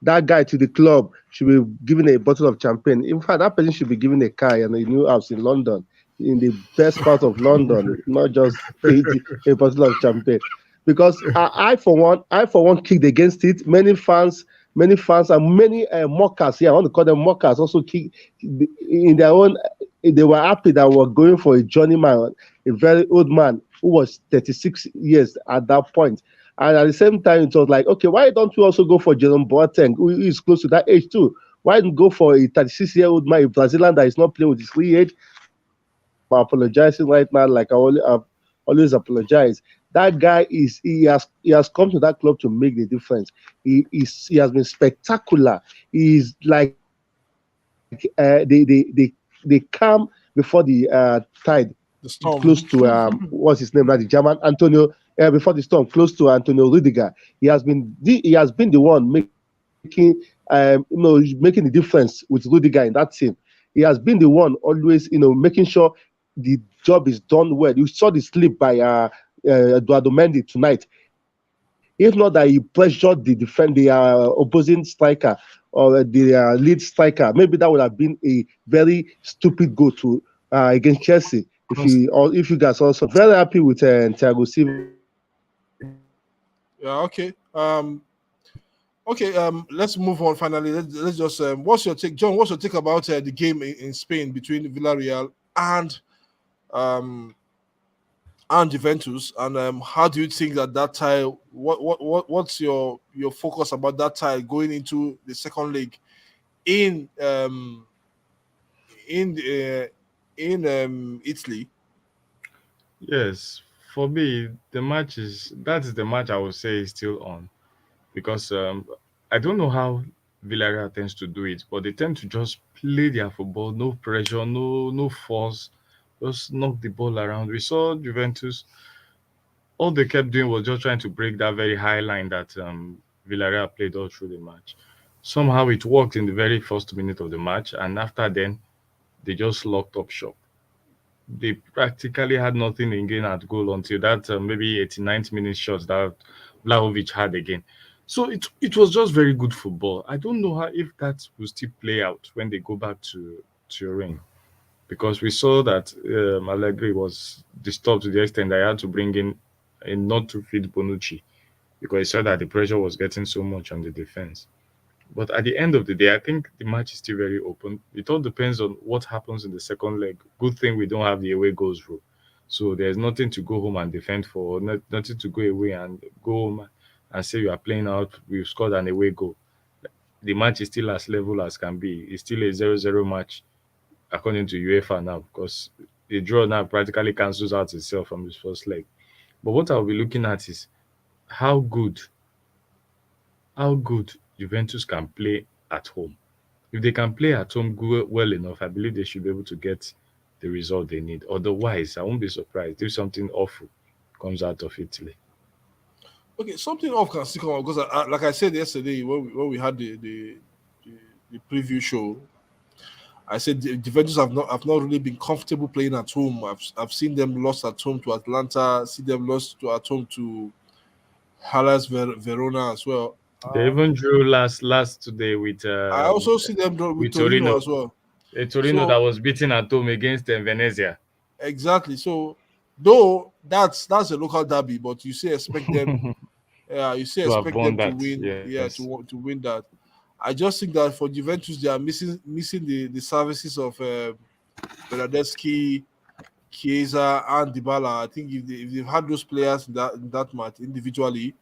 that guy to the club should be given a bottle of champagne. In fact, that person should be given a car and a new house in London, in the best part of London, not just a bottle of champagne. Because I for one kicked against it. Many fans and many mockers. Yeah, I want to call them mockers. Also kick in their own. They were happy that we were going for a journeyman, a very old man who was 36 years at that point. And at the same time, it was like, okay, why don't we also go for Jerome Boateng, who is close to that age too? Why don't go for a 36-year-old man, a Brazilian that is not playing with his free age? I'm apologizing right now, like I've always apologize. That guy he has come to that club to make the difference. He has been spectacular. He's like they calm before the tide, The close storm. to what's his name now, the German Antonio, before the storm, close to Antonio Rudiger. He has been the one making the difference with Rudiger in that team. He has been the one always making sure the job is done well. You saw the slip by Eduardo Mendy tonight. If not that he pressured the opposing striker or the lead striker, maybe that would have been a very stupid goal to against Chelsea. If you guys also very happy with Thiago Silva in that team. Yeah. Okay. Okay. Let's move on. Finally, let's just. What's your take, John? What's your take about the game in Spain between Villarreal um and Juventus? And how do you think that tie? What's your focus about that tie going into the second leg in in uh, in Italy? Yes, for me, that is the match I would say is still on because I don't know how Villarreal tends to do it, but they tend to just play their football, no pressure, no force, just knock the ball around. We saw Juventus, all they kept doing was just trying to break that very high line that Villarreal played all through the match. Somehow it worked in the very first minute of the match, and after then they just locked up shop. They practically had nothing again at goal until that maybe 89th minute shot that Vlahovic had again. So it was just very good football. I don't know how if that will still play out when they go back to Turin because we saw that Allegri was disturbed to the extent that he had to bring in a not to feed Bonucci because he saw that the pressure was getting so much on the defense. But at the end of the day, I think the match is still very open. It all depends on what happens in the second leg. Good thing we don't have the away goals rule. So there's nothing to go home and defend for, nothing to go away and go home and say you are playing out, we've scored an away goal. The match is still as level as can be. It's still a 0-0 match according to UEFA now because the draw now practically cancels out itself from this first leg. But what I'll be looking at is how good, how good Juventus can play at home. If they can play at home well enough, I believe they should be able to get the result they need. Otherwise, I won't be surprised if something awful comes out of Italy. Okay, something off can still come up because, like I said yesterday when we had the, the preview show, I said the Juventus have not really been comfortable playing at home. I've seen them lost at home to Atlanta, see them lost at home to Hellas Verona as well. They even drew last today I also see them with with Torino Torino. as well. A Torino that So was beaten at home against Venezia. exactly. So though that's a local derby, but you still expect them. Yeah, you still To have expect won them to that, win. Yeah, yes. to win that. I just think that for Juventus, they are missing the services of Bernardeschi, Chiesa, and Dybala. I think if they've had those players in that match individually,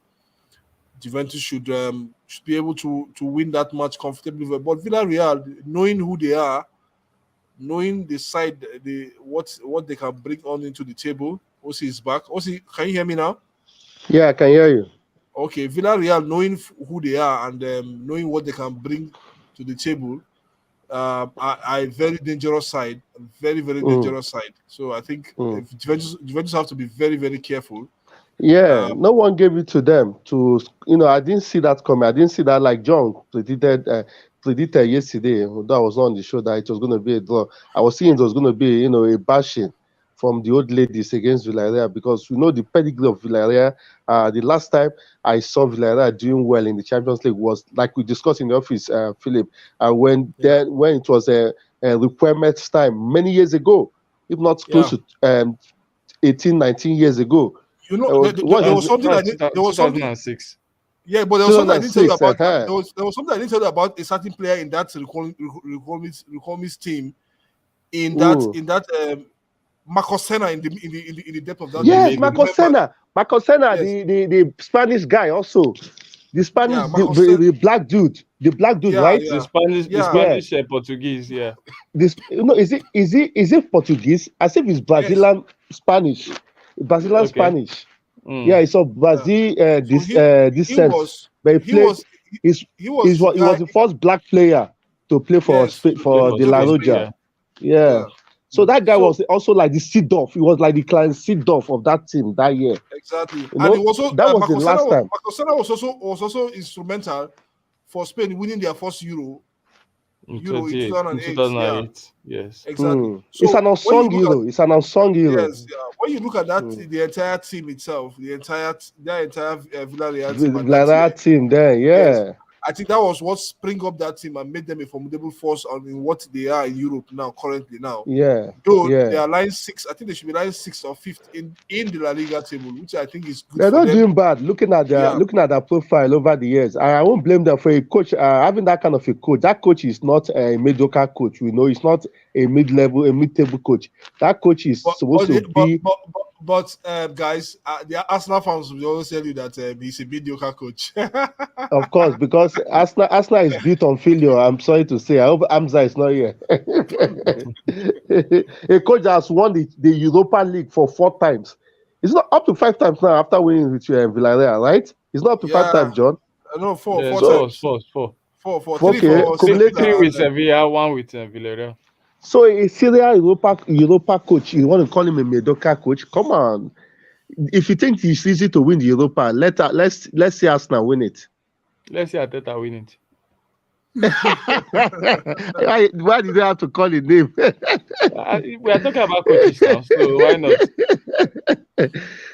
Juventus should be able to win that match comfortably. But Villarreal, knowing who they are, knowing the side, what they can bring on into the table. Osi is back. Osi, can you hear me now? Yeah, I can hear you. Okay, Villarreal, knowing who they are and knowing what they can bring to the table, are a very dangerous side, very very Mm, dangerous side. So I think mm. if Juventus have to be very very careful. Yeah, Uh, no one gave it to them to, I didn't see that coming. I didn't see that like John predicted yesterday. That was on the show that it was going to be a draw. I was seeing it was going to be, a bashing from the old ladies against Villarreal because we know the pedigree of Villarreal. The last time I saw Villarreal doing well in the Champions League was like we discussed in the office, Philip, yeah, when it was a requirements time many years ago, if not close yeah. to 18, 19 years ago. You know, What there is was it? something I That's did. There was something. 2006. Yeah, but there was something I didn't tell you 2006. about. Uh-huh. There was something I didn't tell you about a certain player in that Ricolmi's team Ooh. in that Marcos Senna in the depth of that In the team. Yes, If you middle. Marcos remember, Senna. Marcos Senna, yes, the Spanish guy also. The Spanish, yeah, Marcos Senna, the black dude. The black dude, yeah, right? The yeah, Spanish, the yeah, Yeah. Spanish Portuguese, yeah. This, is it Portuguese? As if it's yes, Brazilian Spanish. Brazilian Okay. Spanish. Yeah, Mm. it's of yeah. Brazil So this he sense. was But he he played was he's, he was the he was guy. the first black player to play for Yes, Spain, To play for for the play La for Spain, Spain. Roja. yeah. Yeah. Yeah. So that guy So was also like the seed off. He was like the client seed off of that team that year. exactly, You and it know, was also that was the last time. Marcos Senna was also instrumental for Spain winning their first Euro in In 2008. Yeah, 2008, yes. exactly. Hmm. It's So an when you unsung look at hero. It's an unsung hero. yes, yeah, when you look at that Hmm. the entire team itself, their entire Villarreal team at that year, Villarreal team there, yes, yeah. I think that was what spring up that team and made them a formidable force in what they are in Europe now, currently now. Yeah. Though they Yeah. are line six, I think they should be line sixth or fifth in the La Liga table, which I think is good They're for not them. doing bad. Yeah, Looking at their profile over the years, I won't blame them for a coach having that kind of a coach. That coach is not a mediocre coach. We know it's not a mid-table coach. That coach is but supposed to be, guys, the Arsenal fans will always tell you that he's a mediocre coach. of course, because Arsenal is built on failure. I'm sorry to say. I hope Hamza is not here. A coach that has won the Europa League for 4 times. It's not up to 5 times now after winning with Villarreal, right? It's not up to five Yeah, times, John. no, four Yes, So, times, four. three okay, for Three, Sevilla cumulative. three with and Sevilla, one with Villarreal. So a Syria Europa coach, you want to call him a mediocre coach? Come on. If you think it's easy to win the Europa, let's see Arsenal win it. Let's see Ateta win it. Why did they have to call his name? We are talking about coaches now, so why not?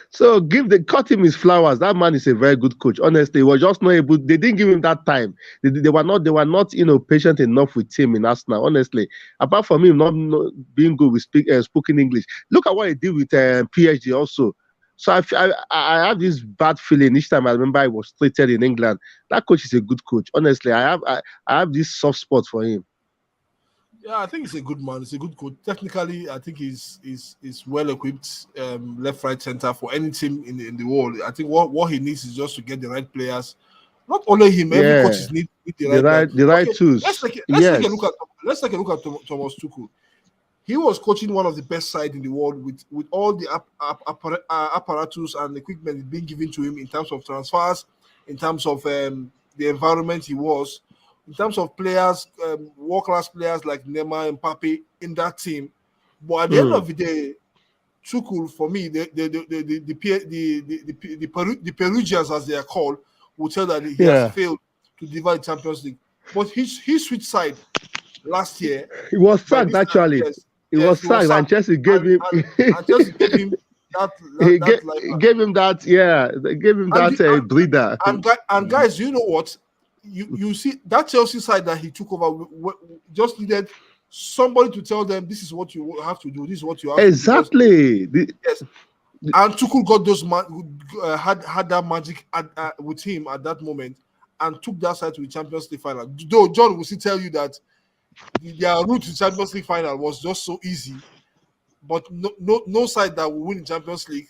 So cut him his flowers. That man is a very good coach. Honestly, he was just not able. They didn't give him that time. They were not patient enough with him in Arsenal. Honestly, apart from him not being good with spoken English, look at what he did with PSG also. So I have this bad feeling each time I remember I was treated in England. That coach is a good coach. Honestly, I have this soft spot for him. yeah, I think he's a good man. He's a good coach. Technically, I think he's well equipped, left, right, center for any team in the world. I think what he needs is just to get the right players. Not only him, every Yeah, coaches need the right guy. the right Okay, tools. let's Yes. take a look at Thomas Tuchel. He was coaching one of the best sides in the world with all the apparatus and equipment being given to him in terms of transfers, in terms of the environment he was, in terms of players, world-class players like Neymar and Mbappe in that team. But at the end Mm. of the day, Tuchel, for me, the Perugians, as they are called, will tell that he has Yeah. failed to deliver the Champions League. But his switch side last year, He was by sacked this time, actually. yes, He was he was sacked, and sacked, Chelsea gave him. and Chelsea gave him He that gave him that, they gave him and, that breather. and guys, you know what? You see that Chelsea side that he took over just needed somebody to tell them this is what you have to do. This is what you have exactly. to do. Yes. And Tuchel got those had that magic with him at that moment and took that side to the Champions League final. Though John will still tell you that their route to Champions League final was just so easy, but no side that will win the Champions League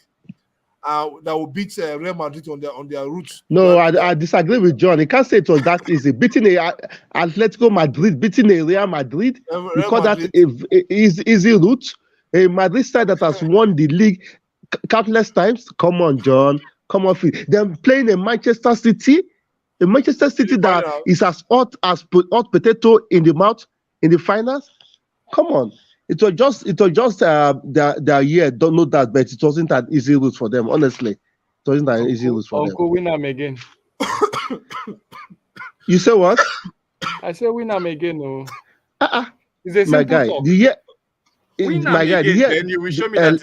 that will beat Real Madrid on their route. No, I disagree with John. You can't say it was that easy. Beating a Atletico Madrid, beating a Real Madrid, you call that a easy route? A Madrid side that has won the league countless times. Come on, John. Come on. They're playing a Manchester City that is as hot potato in the mouth in the finals. Come on. It was just their year. Don't know that, but it wasn't an easy route for them. Honestly, it wasn't an easy route for them. Uncle, win them again. You say what? I say win them again. No. It's a my guy. Talk. The year. My guy. Then you will show me that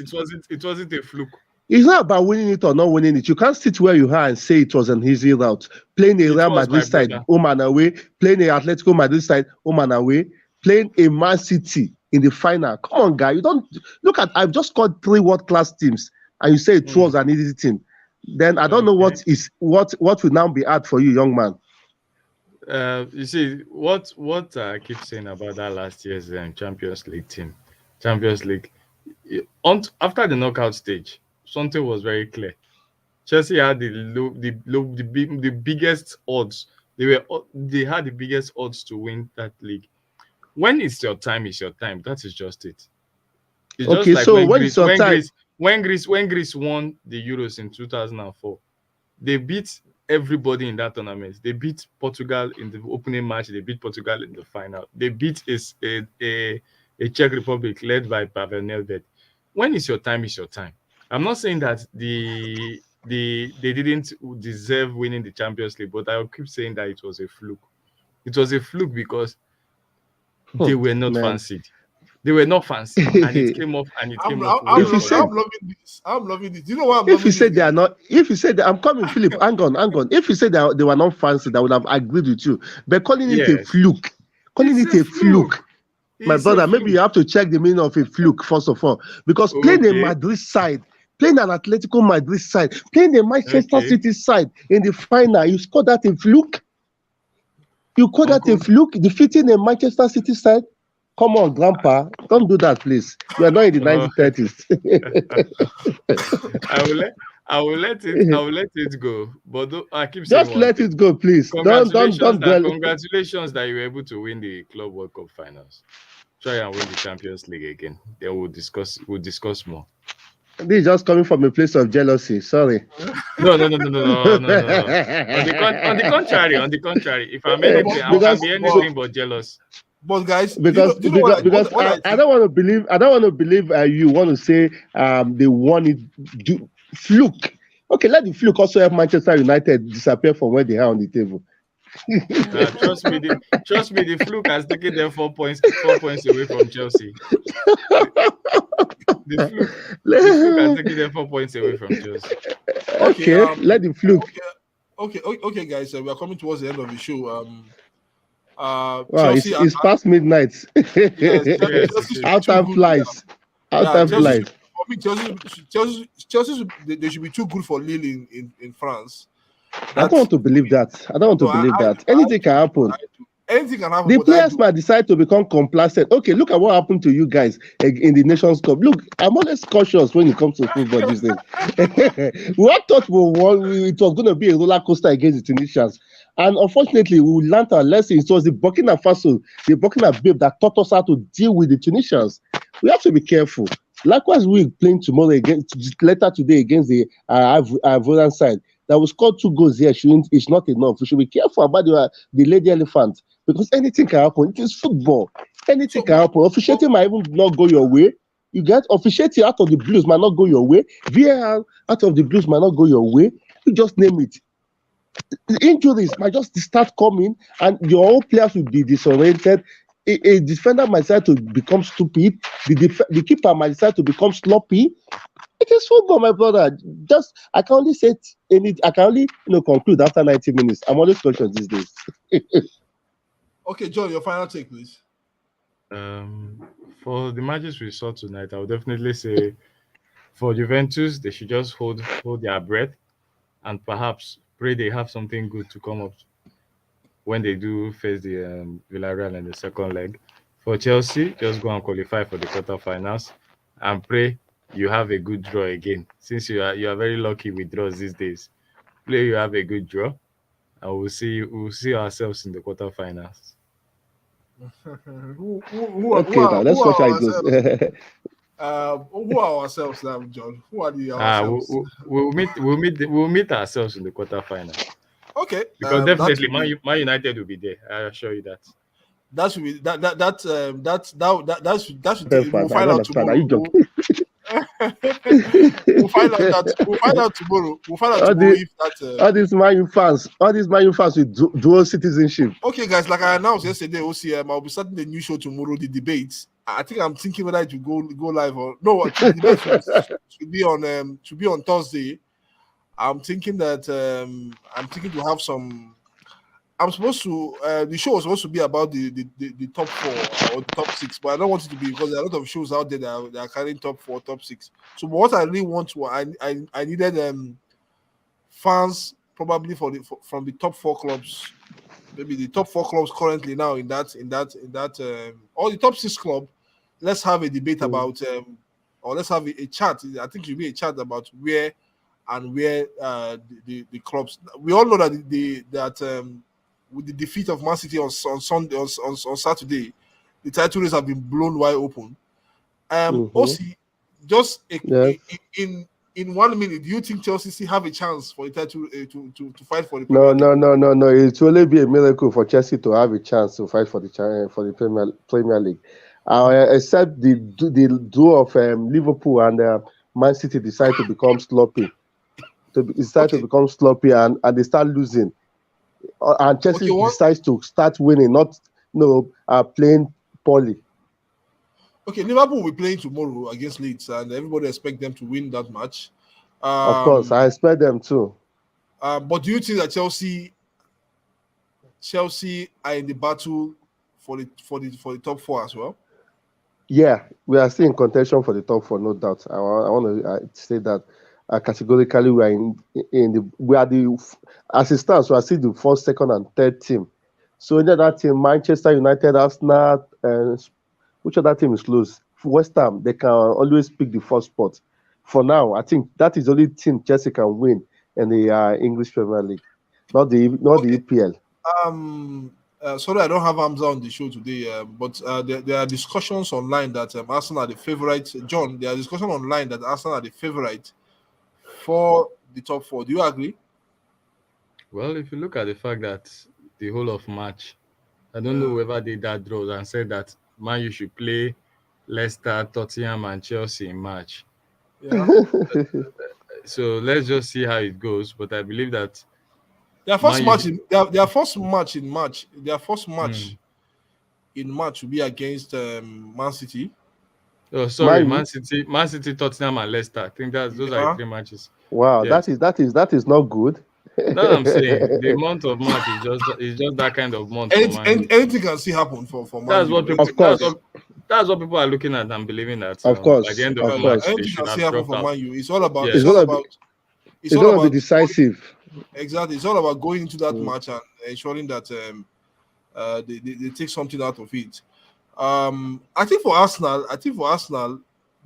it wasn't a fluke. It's not about winning it or not winning it. You can't sit where you are and say it was an easy route. Playing a Real Madrid side, home and away. Playing a Atletico Madrid side, home and away. Playing a Man City in the final. Come on, guy. You don't look at. I've just got 3 world-class teams, and you say it was an easy team. Then I don't know what will now be hard for you, young man. You see what I keep saying about that last year's Champions League team. Champions League. After the knockout stage, something was very clear. Chelsea had the biggest odds. They had the biggest odds to win that league. When it's your time, it's your time. That is just it. It's okay, just like so when it's your time, when Greece won the Euros in 2004, they beat everybody in that tournament. They beat Portugal in the opening match. They beat Portugal in the final. They beat a Czech Republic led by Pavel Nedved. When it's your time, it's your time. I'm not saying that they didn't deserve winning the Champions League, but I will keep saying that it was a fluke. It was a fluke because they were not fancied. They were not fancy, and it came off. And it came off. I'm loving this. I'm loving this. You know what? If you said they are not, if you said that, I'm coming, Philip. Hang on. If you said that they were not fancy, I would have agreed with you. But calling it a fluke, my brother, maybe you have to check the meaning of a fluke first of all, because playing a Madrid side, playing an Atletico Madrid side, playing a Manchester City side in the final, you scored that a fluke. You call that a fluke, defeating a Manchester City side? Come on, Grandpa, don't do that, please. You are not in the 1930s. I will let it go. But I keep saying just let it go, please. Congratulations that you were able to win the Club World Cup finals. Try and win the Champions League again. Then we'll discuss more. This is just coming from a place of jealousy. Sorry. No. On the contrary, if I'm anything, I can be anything but jealous. But guys, because I don't want to believe you want to say they won it fluke. Okay, let the fluke also help Manchester United disappear from where they are on the table. Trust me, the fluke has taken them 4 points away from Chelsea. The fluke has taken them 4 points away from Chelsea. Okay, let the fluke. Okay, guys, we are coming towards the end of the show. Wow, it's past midnight. Out time flies. For me, Chelsea, they should be too good for Lille in France. I don't want to believe that. Anything can happen. Anything can happen. The players might decide to become complacent. Okay, look at what happened to you guys in the Nations Cup. Look, I'm always cautious when it comes to football these days. We thought it was going to be a roller coaster against the Tunisians. And unfortunately, we learned our lesson. It was the Burkina Faso that taught us how to deal with the Tunisians. We have to be careful. Likewise, we're playing later today against the Ivorian side. That we scored 2 goals here it's not enough. We should be careful about the Lady Elephant, because anything can happen. It is football. Anything can happen. Officiating might even not go your way. You get officiating out of the blues might not go your way. VAR out of the blues might not go your way. You just name it. The injuries might just start coming, and your own players will be disoriented. a defender might decide to become stupid. The keeper might decide to become sloppy. It is football, my brother. Just I can only say I can only conclude after 90 minutes. I'm always cautious these days. Okay, John, your final take, please. For the matches we saw tonight, I would definitely say for Juventus, they should just hold their breath and perhaps pray they have something good to come up when they do face the Villarreal in the second leg. For Chelsea, just go and qualify for the quarterfinals and pray you have a good draw again. Since you are very lucky with draws these days, play you have a good draw, and we'll see ourselves in the quarterfinals. Okay, now let's watch how it goes. Who are ourselves now, John? Who are the ourselves? We'll meet ourselves in the quarterfinal. Okay, because definitely Man United will be there. I assure you that. That should be that should we'll find out tomorrow. Are you joking? We'll find out tomorrow. We'll find out tomorrow if that all these Man U fans with dual citizenship. Okay, guys, like I announced yesterday, OCM, I'll be starting the new show tomorrow, the debates. I think I'm thinking whether to go live or no. The debate should be on Thursday. I'm thinking that I'm thinking to have some. I'm supposed to. The show was supposed to be about the top 4 or the top 6, but I don't want it to be because there are a lot of shows out there that are carrying top 4, top 6. So what I really want to, I needed fans probably from the top 4 clubs, maybe the top 4 clubs currently now in that or the top 6 club. Let's have a debate about or let's have a chat. I think it should be a chat about where the clubs. We all know that with the defeat of Man City on Sunday on Saturday, the title race have been blown wide open. Also, just in 1 minute, do you think Chelsea still have a chance for the title to fight for the Premier League? No. It will only be a miracle for Chelsea to have a chance to fight for the Premier League. Except the duo of Liverpool and Man City decide to become sloppy. To become sloppy and they start losing. And Chelsea decides to start winning, not playing poorly. Okay, Liverpool will be playing tomorrow against Leeds, and everybody expects them to win that match. Of course, I expect them too. But do you think that Chelsea are in the battle for the top 4 as well? Yeah, we are still in contention for the top 4, no doubt. I want to say that categorically we are the as it stands, we are still the first, second, and third team. So in that team, Manchester United, Arsenal, which other team is close? West Ham, they can always pick the first spot. For now, I think that is the only team Chelsea can win in the English Premier League, not the EPL. Sorry, I don't have Hamza on the show today, but there are discussions online that Arsenal are the favourite. John, there are discussions online that Arsenal are the favourite for the top 4. Do you agree? Well, if you look at the fact that the whole of March, I don't know whoever did that draw and said that Man U should play Leicester, Tottenham, and Chelsea in March. Yeah. So let's just see how it goes. But I believe that their first match in March will be against Man City. Oh, sorry, Man City, Tottenham, and Leicester. I think those are the 3 matches. Wow, yes. that is not good. That's what I'm saying. The month of March is just that kind of month. Anything can still happen for Man. That's what people, of course. That's what people are looking at and believing that. Of course, by the end of March, anything can still happen for Man U. It's all about. It's all about be decisive. Exactly. It's all about going into that match and ensuring that they take something out of it. I think for Arsenal,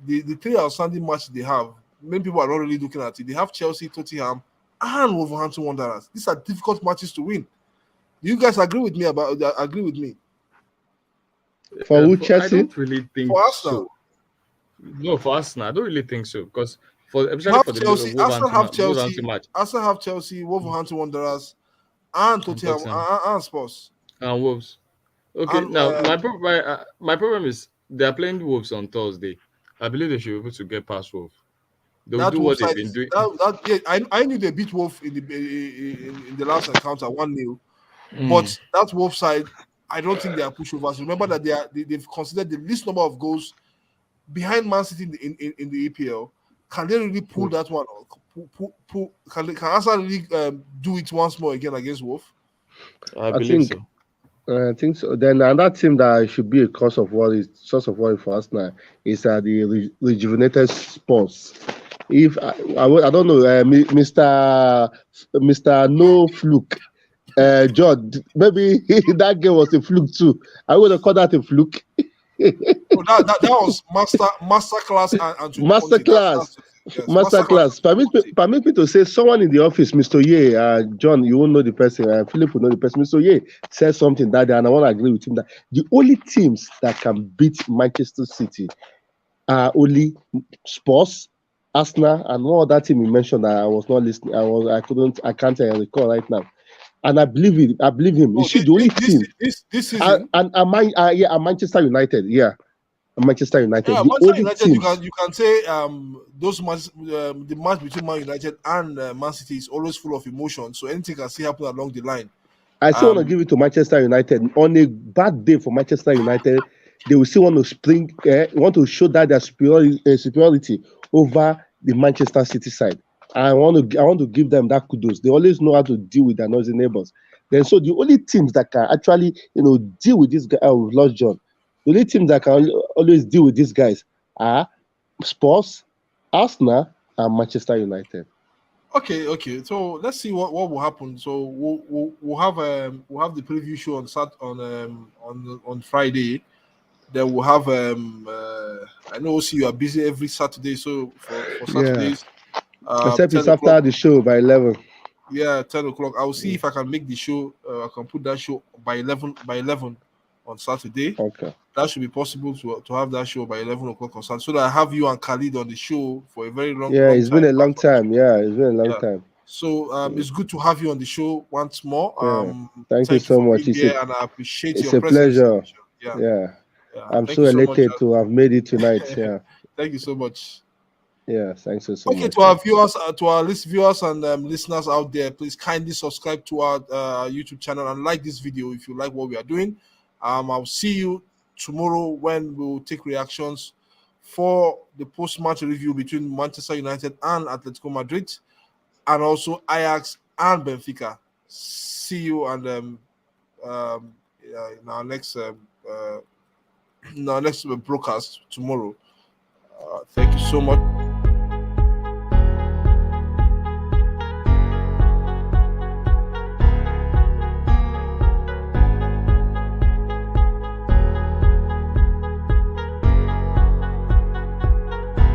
the 3 outstanding matches they have, many people are not really looking at it. They have Chelsea, Tottenham, and Wolverhampton Wanderers. These are difficult matches to win. Do you guys agree with me? For who, Chelsea? I don't really think for Arsenal. So. No, for Arsenal, I don't really think so because especially for the Chelsea, Arsenal have Chelsea, Wolverhampton Wanderers, and Tottenham and Spurs and Wolves. Okay, and, now my problem is they are playing Wolves on Thursday. I believe they should be able to get past Wolves. They'll do what they've been doing. I knew they beat Wolves in the last encounter 1-0, but that Wolves side I don't think they are pushovers. Remember that they've considered the least number of goals behind Man City in the EPL. Can they really pull that one? Can Arsenal really do it once more again against Wolf? I I believe think so. I think so. Then another team that should be a source of worry for us now is the rejuvenated Spurs. If I don't know, Mister No Fluke, John, maybe that game was a fluke too. I would have called that a fluke. Oh, that was master class and Antonio Conte. Masterclass. Yes, master class. Masterclass. Permit me to say someone in the office, Mr. Ye, John, you won't know the person, Philip will know the person. Mr. Ye said something that day, and I want to agree with him that the only teams that can beat Manchester City are only Spurs, Arsenal, and one other team you mentioned that I was not listening. I can't recall right now. And I believe it. I believe him. You Oh, see, the only team, this season. and Manchester United, yeah. Manchester United, Yeah, the Manchester only United. teams. You can say those matches, the match between Man United and Man City is always full of emotion. So anything can still happen along the line. I still want to give it to Manchester United. On a bad day for Manchester United, they will still want to want to show that their superiority over the Manchester City side. I want to give them that kudos. They always know how to deal with their noisy neighbors. Then, so the only teams that can actually, deal with this guy, we've lost John. The only teams that can always deal with these guys are Spurs, Arsenal, and Manchester United. Okay. So let's see what will happen. So we'll have the preview show on Friday. Then we'll have I know also you are busy every Saturday. So for Saturdays, Except 10 it's after o'clock. the show by 11. Yeah, 10 o'clock. I'll see if I can make the show. I can put that show by 11 on Saturday. Okay. That should be possible to have that show by 11 o'clock on Saturday, so that I have you and Khalid on the show for a very long It's time. been a long time. Yeah, it's been a long time. So it's good to have you on the show once more. Thank you Thank you so for much. being here, and I appreciate It's your a presence. pleasure. Yeah. Yeah. I'm Thank so you so much. elated to have made it tonight. Yeah. Thank you so much. Yeah, thanks so Okay, much. to our viewers, viewers and listeners out there, please kindly subscribe to our YouTube channel and like this video if you like what we are doing. I'll see you tomorrow when we'll take reactions for the post-match review between Manchester United and Atletico Madrid, and also Ajax and Benfica. See you and in our next broadcast tomorrow. Thank you so much.